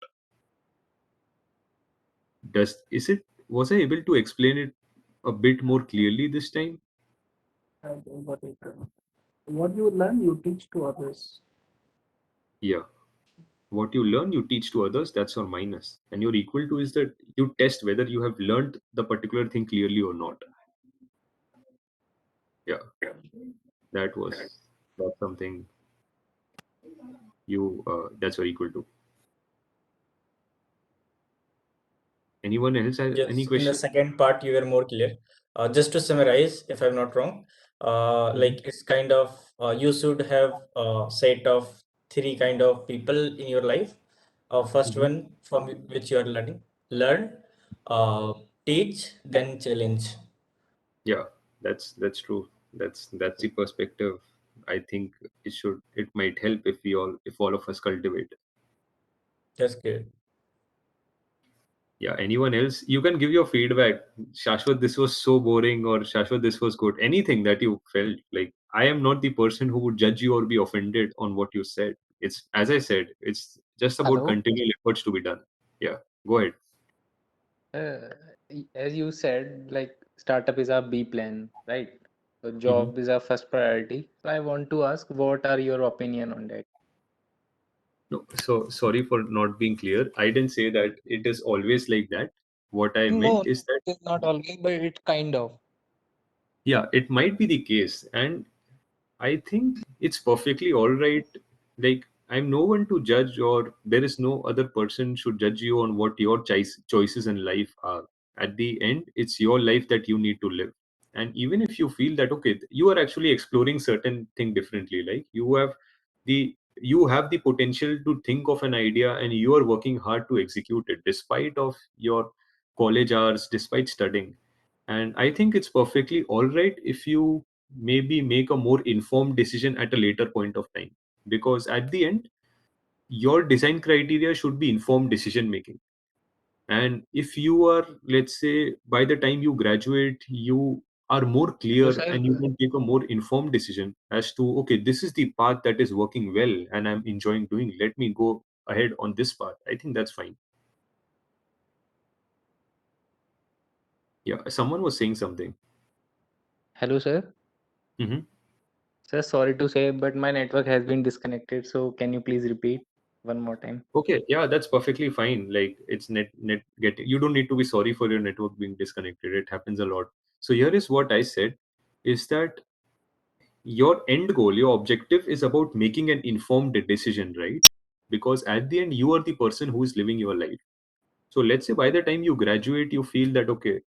Was I able to explain it a bit more clearly this time? What you learn, you teach to others. Yeah. What you learn, you teach to others. That's your minus. And your equal to is that you test whether you have learned the particular thing clearly or not. Yeah. That's something that's your equal to. Anyone else has any Yes, in the question? second part, you were more clear. Just to summarize, if I'm not wrong, like it's kind of you should have a set of three kind of people in your life. First one from which you are learn, uh, teach, then challenge. Yeah, that's true. That's the perspective. I think it might help if all of us cultivate. That's good. Yeah, anyone else? You can give your feedback. Shashwat, this was so boring, or Shashwat, this was good. Anything that you felt like. I am not the person who would judge you or be offended on what you said. It's, as I said, it's just about Hello. continual efforts to be done. Yeah, go ahead. As you said, like startup is our B plan, right? So Mhm. job is our first priority. So I want to ask, what are your opinion on that? No, so sorry for not being clear. I didn't say that it is always like that. What I No, meant is that, it is not always, but it's kind of. yeah, it might be the case. And I think it's perfectly all right. Like, I'm no one to judge, or there is no other person should judge you on what your choices in life are. At the end, it's your life that you need to live. And even if you feel that, okay, you are actually exploring certain thing differently, like you have the potential to think of an idea and you are working hard to execute it despite of your college hours, despite studying. And I think it's perfectly all right if you maybe make a more informed decision at a later point of time, because at the end your design criteria should be informed decision making. And if you are, let's say, by the time you graduate, you are more So clear sir, and you can take a more informed decision as to, okay, this is the path that is working well and I'm enjoying doing, let me go ahead on this path, I think that's fine. Yeah, someone was saying something. hello sir. Hmm. Sir, sorry to say, but my network has been disconnected. So can you please repeat one more time? Okay, yeah, that's perfectly fine. Like, it's net get, you don't need to be sorry for your network being disconnected. It happens a lot. So here is what I said is that your end goal, your objective is about making an informed decision, right? Because at the end, you are the person who is living your life. So let's say by the time you graduate, you feel that, okay,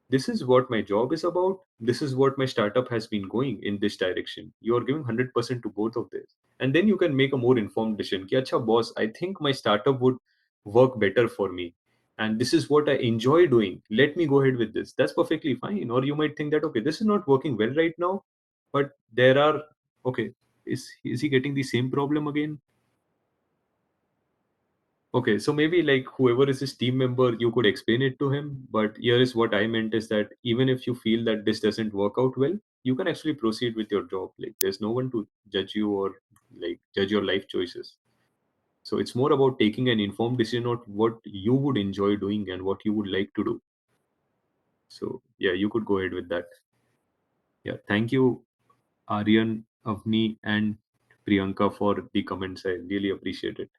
this is what my job is about, this is what my startup has been going in this direction. You are giving 100% to both of this, and then you can make a more informed decision ki, acha boss, I think my startup would work better for me, and this is what I enjoy doing, let me go ahead with this. That's perfectly fine. Or you might think that, okay, this is not working well right now, but there are, okay, is he getting the same problem again? Okay, so maybe like whoever is his team member, you could explain it to him. But here is what I meant is that even if you feel that this doesn't work out well, you can actually proceed with your job. Like, there's no one to judge you or like judge your life choices. So it's more about taking an informed decision on what you would enjoy doing and what you would like to do. So yeah, you could go ahead with that. Yeah, thank you, Aryan, Avni, and Priyanka for the comments. I really appreciate it.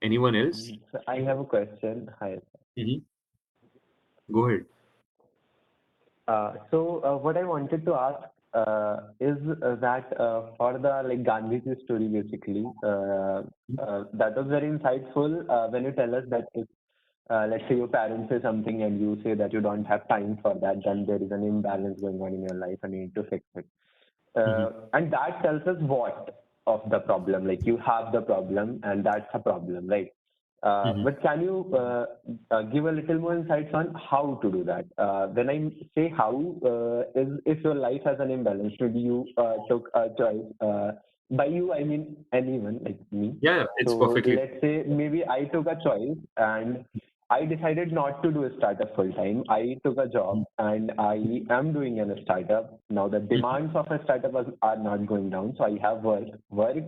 Anyone else? So I have a question. Hi. Mhm. Go ahead. What I wanted to ask is that for the like Gandhiji story, basically, that was very insightful when you tell us that if, let's say your parents say something and you say that you don't have time for that, then there is an imbalance going on in your life and you need to fix it. And that tells us what of the problem. Like you have the problem and that's a problem, right? But can you give a little more insights on how to do that? When I say how, is if your life has an imbalance, maybe you took a choice. By you, I mean anyone like me. Yeah, it's So perfectly. let's say maybe I took a choice and I decided not to do a startup full time. I took a job and I am doing a startup. Now the demands of a startup are not going down. So I have work.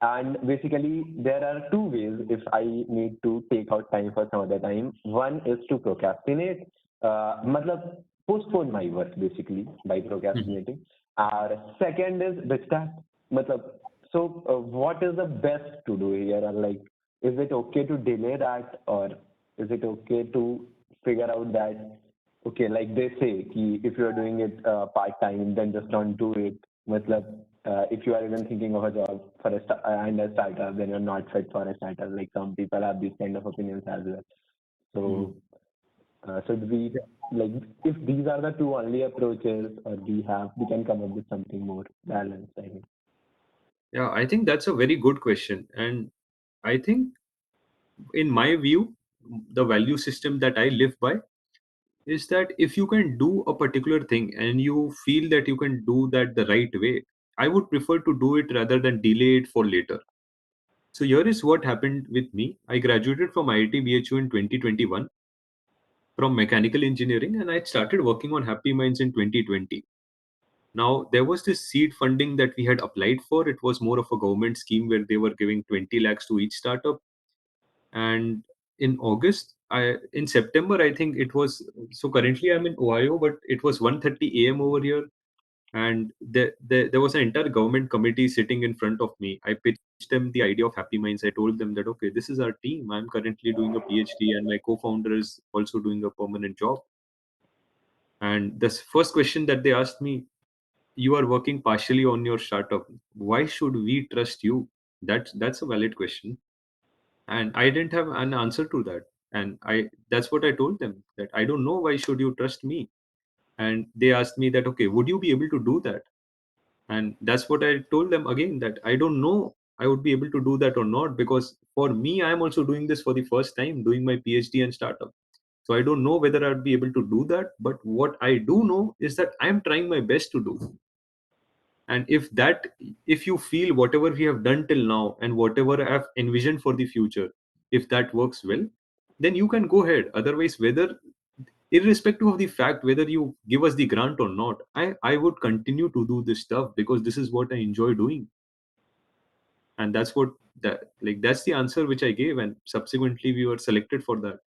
And basically, there are two ways if I need to take out time for some other time. One is to procrastinate, matlab postpone my work basically by procrastinating. Or second is distract. Matlab, so what is the best to do here? Or like, is it okay to delay that, or is it okay to figure out that okay, like they say, कि if you are doing it part time, then just don't do it. Matlab, if you are even thinking of a job for and a startup, then you're not fit for a startup. Like some people have these kind of opinions as well. So, should we like if these are the two only approaches, or we can come up with something more balanced? I mean. Yeah, I think that's a very good question. And I think, in my view, the value system that I live by is that if you can do a particular thing and you feel that you can do that the right way, I would prefer to do it rather than delay it for later. So here is what happened with me. I graduated from IIT BHU in 2021 from mechanical engineering, and I started working on Happy Minds in 2020. Now, there was this seed funding that we had applied for. It was more of a government scheme where they were giving 20 lakhs to each startup. And in in September, I think it was. So currently, I'm in Ohio, but it was 1:30 a.m. over here, and there was an entire government committee sitting in front of me. I pitched them the idea of Happy Minds. I told them that okay, this is our team. I'm currently doing a PhD, and my co-founder is also doing a permanent job. And the first question that they asked me, you are working partially on your startup. Why should we trust you? That's a valid question. And I didn't have an answer to that. And that's what I told them, that I don't know why should you trust me. And they asked me that, okay, would you be able to do that? And that's what I told them again, that I don't know I would be able to do that or not, because for me, I'm also doing this for the first time, doing my PhD and startup. So I don't know whether I'd be able to do that. But what I do know is that I'm trying my best to do. And if you feel whatever we have done till now and whatever I've envisioned for the future, if that works well, then you can go ahead. Otherwise, whether irrespective of the fact whether you give us the grant or not, I would continue to do this stuff because this is what I enjoy doing. And that's the answer which I gave, and subsequently we were selected for that.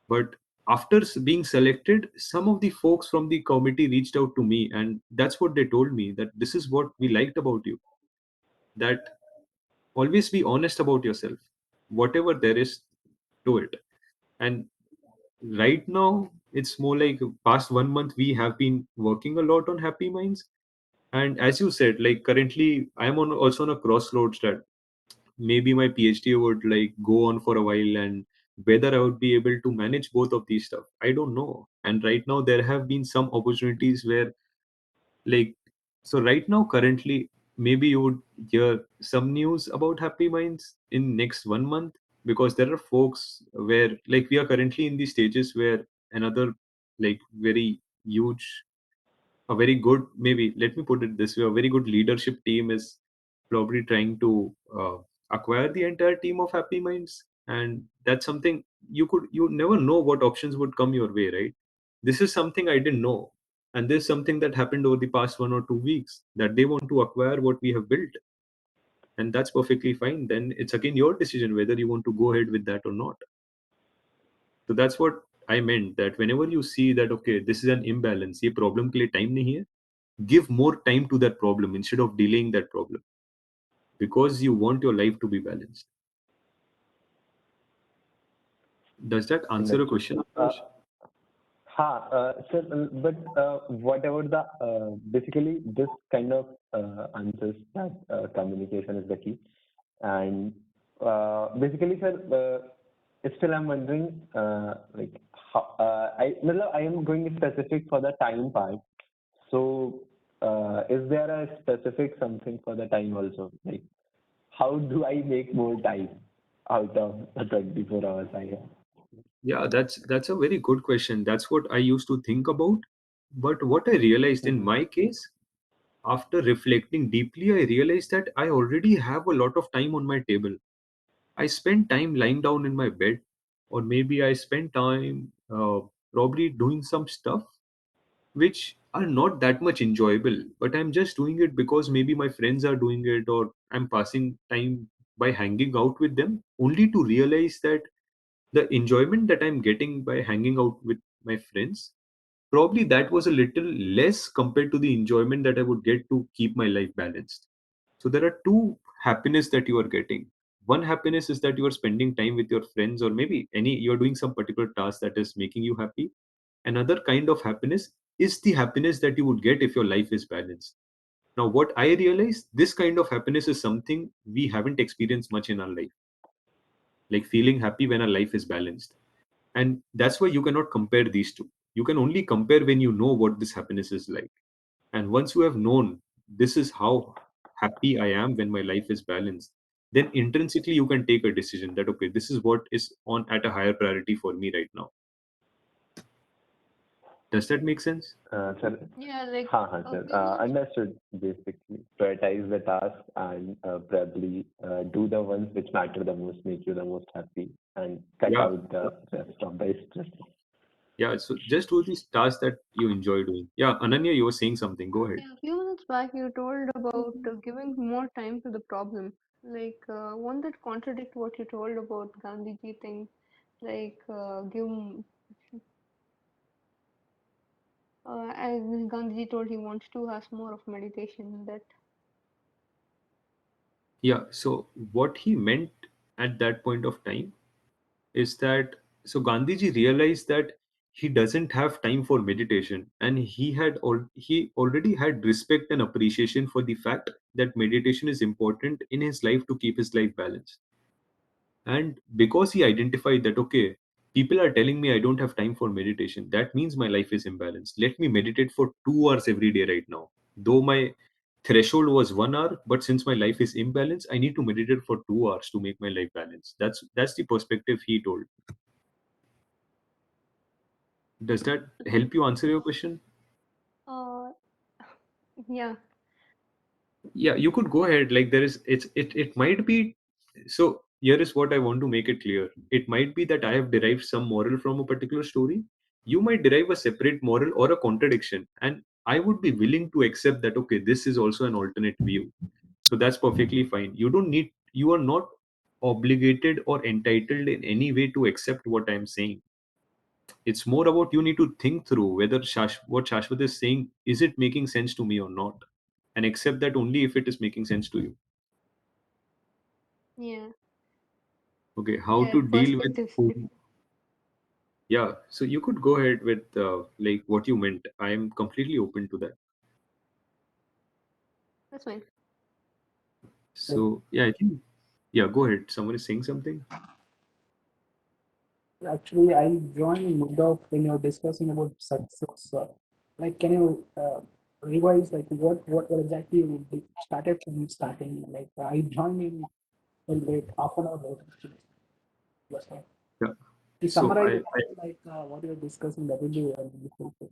But after being selected, some of the folks from the committee reached out to me, and that's what they told me, that this is what we liked about you, that always be honest about yourself, whatever there is to it. And right now, it's more like past 1 month we have been working a lot on Happy Minds. And as you said, like currently I'm also on a crossroads, that maybe my PhD would like go on for a while, and whether I would be able to manage both of these stuff, I don't know. And right now there have been some opportunities where, like, so right now currently maybe you would hear some news about Happy Minds in next 1 month, because there are folks where, like, we are currently in the stages where another, like, very huge, a very good, maybe let me put it this way, a very good leadership team is probably trying to acquire the entire team of Happy Minds. And that's something you never know what options would come your way, right? This is something I didn't know. And this is something that happened over the past 1 or 2 weeks, that they want to acquire what we have built. And that's perfectly fine. Then it's again your decision whether you want to go ahead with that or not. So that's what I meant, that whenever you see that okay, this is an imbalance, ये problem के लिए time नहीं है, give more time to that problem instead of delaying that problem, because you want your life to be balanced. Does that answer your question, Akash? Sir, but what about the basically this kind of answers that communication is the key, and basically, sir, still I'm wondering like how I am going specific for the time part. So, is there a specific something for the time also? Like, how do I make more time out of the 24 hours I have? Yeah, that's a very good question. That's what I used to think about. But what I realized in my case, after reflecting deeply, I realized that I already have a lot of time on my table. I spend time lying down in my bed, or maybe I spend time probably doing some stuff which are not that much enjoyable, but I'm just doing it because maybe my friends are doing it, or I'm passing time by hanging out with them, only to realize that the enjoyment that I'm getting by hanging out with my friends, probably that was a little less compared to the enjoyment that I would get to keep my life balanced. So there are two happiness that you are getting. One happiness is that you are spending time with your friends, or maybe you're doing some particular task that is making you happy. Another kind of happiness is the happiness that you would get if your life is balanced. Now, what I realize, this kind of happiness is something we haven't experienced much in our life, like feeling happy when our life is balanced. And that's why you cannot compare these two. You can only compare when you know what this happiness is like. And once you have known this is how happy I am when my life is balanced, then intrinsically you can take a decision that okay, this is what is on at a higher priority for me right now. Does that make sense? Sir, Yeah, like sir. Understood. Basically, prioritize the task and probably do the ones which matter the most, make you the most happy, and cut Yeah. out the rest of the stress. Yeah, so just do these tasks that you enjoy doing. Yeah, Ananya, you were saying something. Go ahead. Yeah, a few minutes back you told about giving more time to the problem. Like one that contradict what you told about Gandhiji thing. Like as Gandhiji told, he wants to have more of meditation. That Yeah, so what he meant at that point of time is that so Gandhiji realized that he doesn't have time for meditation, and he already had respect and appreciation for the fact that meditation is important in his life to keep his life balanced. And because he identified that, okay, people are telling me I don't have time for meditation, that means my life is imbalanced. Let me meditate for 2 hours every day right now. Though my threshold was 1 hour, but since my life is imbalanced, I need to meditate for 2 hours to make my life balanced. That's the perspective he told. Does that help you answer your question? uh yeah. Yeah, you could go ahead. Like there is, it might be. So here is what I want to make it clear. It might be that I have derived some moral from a particular story. You might derive a separate moral or a contradiction, and I would be willing to accept that. Okay, this is also an alternate view. So that's perfectly fine. You don't need. You are not obligated or entitled in any way to accept what I'm saying. It's more about you need to think through whether what Shashwat is saying, is it making sense to me or not, and accept that only if it is making sense to you. Yeah. Okay, how Yeah, to deal with perspectives. yeah, so you could go ahead with like what you meant. I am completely open to that. That's fine. So yeah, I think yeah, go ahead. Someone is saying something. Actually, I joined Mudok when you're discussing about success. Like, can you revise like what exactly you started from starting? Like, I joined in late, half an hour later. Actually. That's right. Yeah. To So summarize it, like what you're discussing, that will be helpful.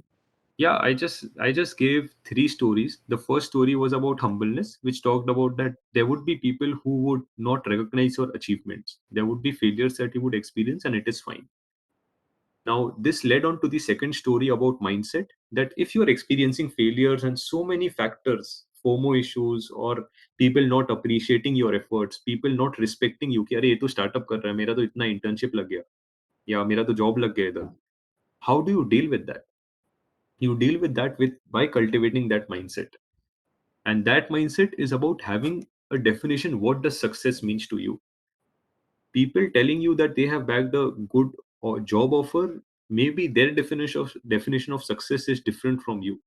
yeah, I just gave three stories. The first story was about humbleness, which talked about that there would be people who would not recognize your achievements. There would be failures that you would experience, and it is fine. Now, this led on to the second story about mindset, that if you're experiencing failures and so many factors, FOMO issues, or people not appreciating your efforts, people not respecting you, कि अरे ये तो startup कर रहा है, मेरा तो इतना internship लग गया, या मेरा तो job लग गया इधर. How do you deal with that? You deal with that by cultivating that mindset. And that mindset is about having a definition what does success means to you. People telling you that they have bagged a good or job offer, maybe their definition of success is different from you,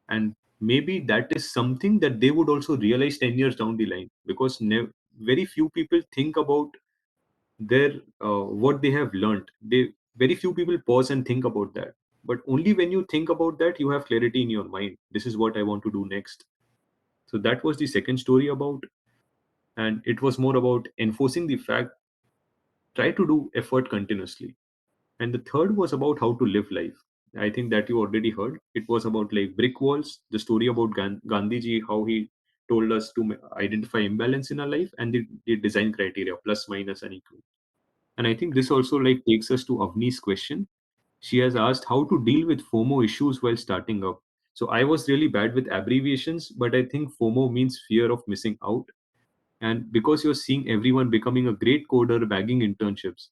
and maybe that is something that they would also realize 10 years down the line, because very few people think about their what they have learned. They Very few people pause and think about that, but only when you think about that you have clarity in your mind, this is what I want to do next. So that was the second story about, and it was more about enforcing the fact, try to do effort continuously. And the third was about how to live life. I think that you already heard. It was about like brick walls, the story about Gandhiji, how he told us to identify imbalance in our life, and the design criteria, plus, minus, and equal. And I think this also like takes us to Avni's question. She has asked how to deal with FOMO issues while starting up. So I was really bad with abbreviations, but I think FOMO means fear of missing out. And because you're seeing everyone becoming a great coder, bagging internships,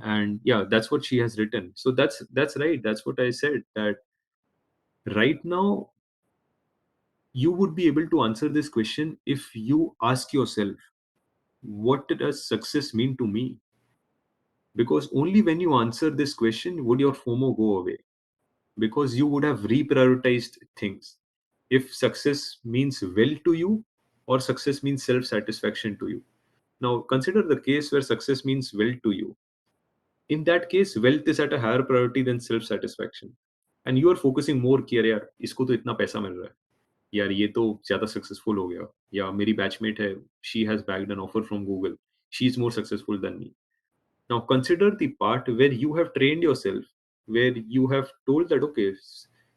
and yeah, that's what she has written. So that's right, that's what I said, that right now you would be able to answer this question if you ask yourself, what does success mean to me? Because only when you answer this question would your FOMO go away, because you would have reprioritized things. If success means well to you, or success means self satisfaction to you. Now consider the case where success means well to you. In that case, wealth is at a higher priority than self satisfaction, and you are focusing more कि अरे यार इसको तो इतना पैसा मिल रहा है, यार ये तो ज्यादा सक्सेसफुल हो गया, या मेरी बैचमेट है, she has bagged an offer from Google, she is more successful than me. Now consider the part where you have trained yourself, where you have told that, okay,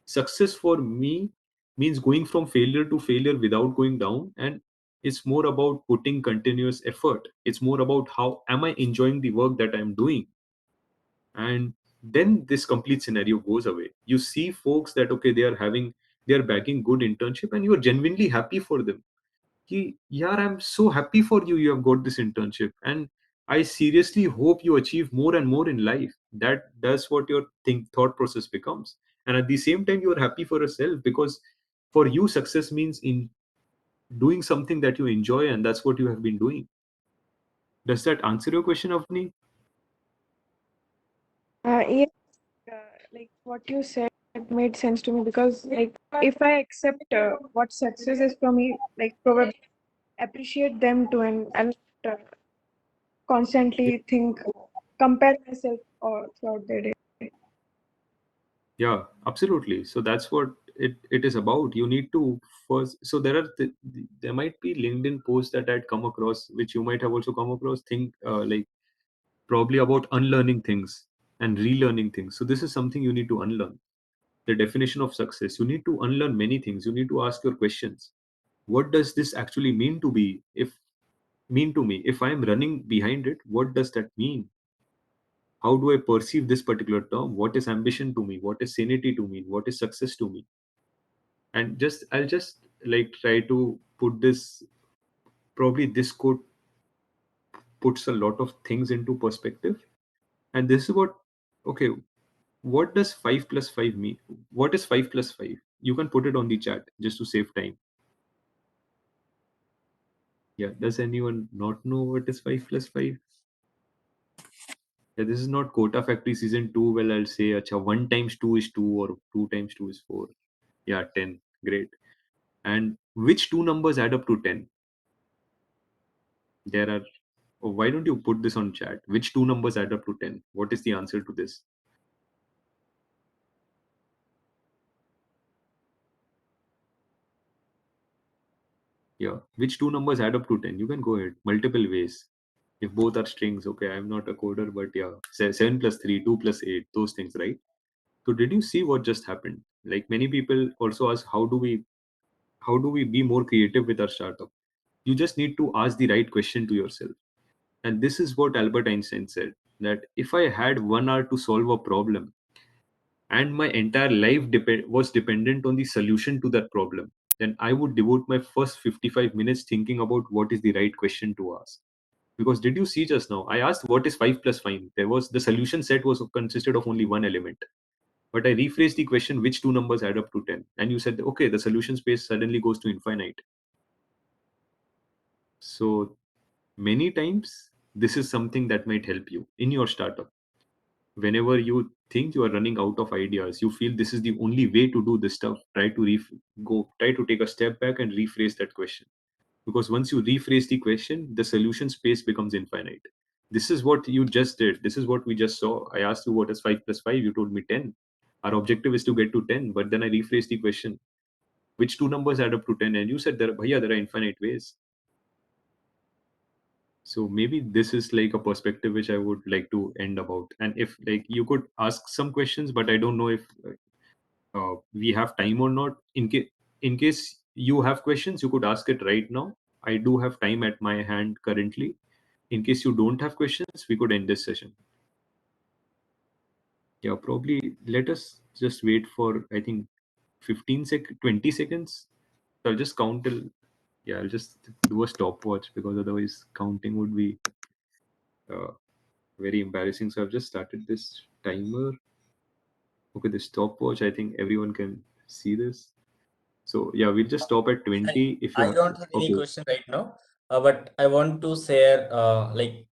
success for me means going from failure to failure without going down, and it's more about putting continuous effort. It's more about how am I enjoying the work that I'm doing. And then this complete scenario goes away. You see folks that okay, they are bagging good internship, and you are genuinely happy for them. Yeah, I'm so happy for you. You have got this internship, and I seriously hope you achieve more and more in life. That's what your thought process becomes. And at the same time, you are happy for yourself, because for you, success means in doing something that you enjoy, and that's what you have been doing. Does that answer your question, Avni? Yeah, like what you said made sense to me because, like, if I accept what success is for me, like, probably appreciate them too, and uh, constantly think, compare myself all throughout the day. Yeah, absolutely. So that's what it is about. You need to first. So there might be LinkedIn posts that I'd come across, which you might have also come across. Think like probably about unlearning things and relearning things. So this is something you need to unlearn. The definition of success. You need to unlearn many things. You need to ask your questions. What does this actually mean to me? If I am running behind it, what does that mean? How do I perceive this particular term? What is ambition to me? What is sanity to me? What is success to me? And I'll just like try to put this, probably this quote puts a lot of things into perspective. And this is what, okay, what does 5 plus 5 mean? What is 5 plus 5? You can put it on the chat just to save time. Yeah, does anyone not know what is 5 plus 5? Yeah, this is not Quota Factory season 2. Well, I'll say, acha, 1 times 2 is 2, or 2 times 2 is 4. Yeah, 10. Great. And which two numbers add up to 10? There are, oh, why don't you put this on chat? Which two numbers add up to 10? What is the answer to this? Yeah, which two numbers add up to 10? You can go ahead. Multiple ways. If both are strings, okay, I'm not a coder, but yeah, 7 plus 3, 2 plus 8, those things, right? So did you see what just happened? Like many people also ask, how do we be more creative with our startup? You just need to ask the right question to yourself. And this is what Albert Einstein said, that if I had 1 hour to solve a problem and my entire life was dependent on the solution to that problem, then I would devote my first 55 minutes thinking about what is the right question to ask. Because did you see just now? I asked what is 5 plus 5? There was the solution set was consisted of only one element. But I rephrased the question, which two numbers add up to 10? And you said, okay, the solution space suddenly goes to infinite. So many times, this is something that might help you in your startup. Whenever you think you are running out of ideas, you feel this is the only way to do this stuff, try to take a step back and rephrase that question. Because once you rephrase the question, the solution space becomes infinite. This is what you just did. This is what we just saw. I asked you what is 5 plus 5. You told me 10. Our objective is to get to 10. But then I rephrased the question, which two numbers add up to 10? And you said, Bhaiya, there are infinite ways. So maybe this is like a perspective which I would like to end about. And if like you could ask some questions, but I don't know if we have time or not. In case you have questions, you could ask it right now. I do have time at my hand currently. In case you don't have questions, we could end this session. Yeah, probably let us just wait for, I think, 20 seconds. So I'll just count till, yeah, I'll just do a stopwatch, because otherwise counting would be uh, very embarrassing. So I've just started this timer. Okay, the stopwatch, I think everyone can see this. So yeah, we'll just stop at 20 if you I have. don't have any Okay. question right now, but I want to share like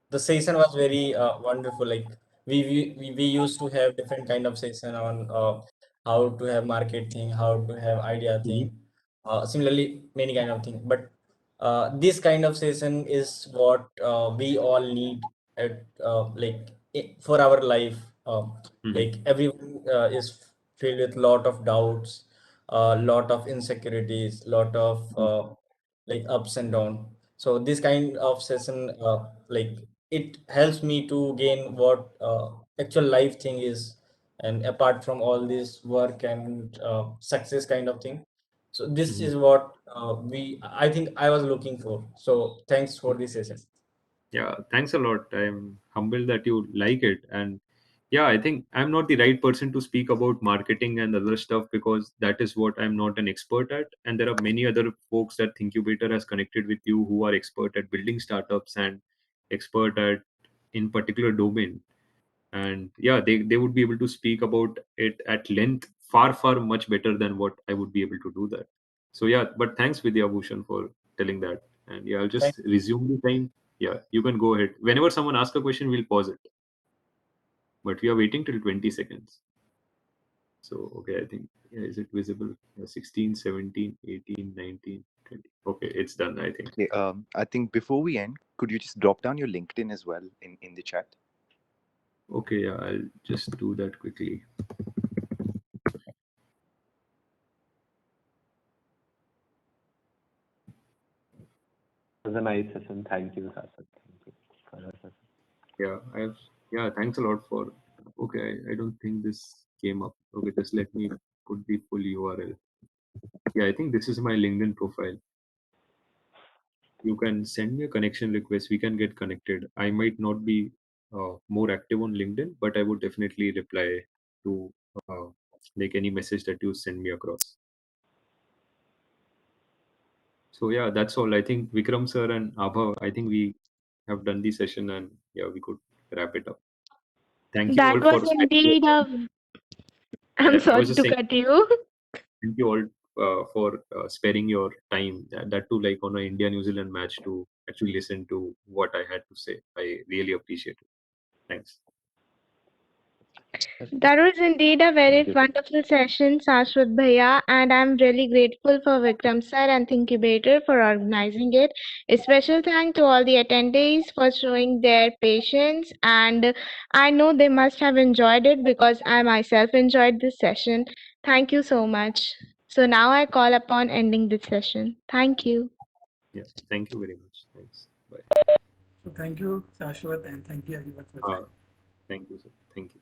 the session was very wonderful. Like we used to have different kind of session on how to have marketing, how to have idea Mhm. thing. Similarly, many kind of thing. But this kind of session is what we all need at for our life. Mhm. Like everyone is filled with lot of doubts, lot of insecurities, lot of like ups and down. So this kind of session like it helps me to gain what actual life thing is, and apart from all this work and success kind of thing. So this Mhm. is what I think I was looking for. So thanks for this session. Yeah, thanks a lot. I'm humbled that you like it. And yeah, I think I'm not the right person to speak about marketing and other stuff because that is what I'm not an expert at. And there are many other folks that Thinkubator has connected with you who are expert at building startups and expert at in particular domain. And yeah, they would be able to speak about it at length far much better than what I would be able to do that. So yeah, but thanks Vidya Bhushan for telling that. And yeah, I'll just resume the time. Yeah, you can go ahead. Whenever someone asks a question, we'll pause it. But we are waiting till 20 seconds. So, okay, I think, yeah, is it visible? 16, 17, 18, 19, 20. Okay, it's done, I think. Okay, I think before we end, could you just drop down your LinkedIn as well in the chat? Okay, yeah, I'll just do that quickly. It was a nice session. Thank you, Sasha. Thank you for the session. Yeah, thanks a lot for, okay, I don't think this came up. Okay, just let me put the full URL. Yeah, I think this is my LinkedIn profile. You can send me a connection request. We can get connected. I might not be more active on LinkedIn, but I would definitely reply to like any message that you send me across. So yeah, that's all. I think Vikram sir and Abha, I think we have done the session and yeah, we could wrap it up. Thank you all That was for spending your indeed time. I'm I sorry was just to saying, cut you. thank you all for sparing your time. That too, like on an India New Zealand match to actually listen to what I had to say. I really appreciate it. Thanks. That was indeed a very Thank you. wonderful session, Sashwat Bhaiya, and I'm really grateful for Vikram sir and Thinkubator for organizing it. A special thank to all the attendees for showing their patience, and I know they must have enjoyed it because I myself enjoyed this session. Thank you so much. So now I call upon ending this session. Thank you. Yeah, thank you very much. Thanks. Bye. So thank you, Shashwat, and thank you everyone for joining. Thank you, sir. Thank you.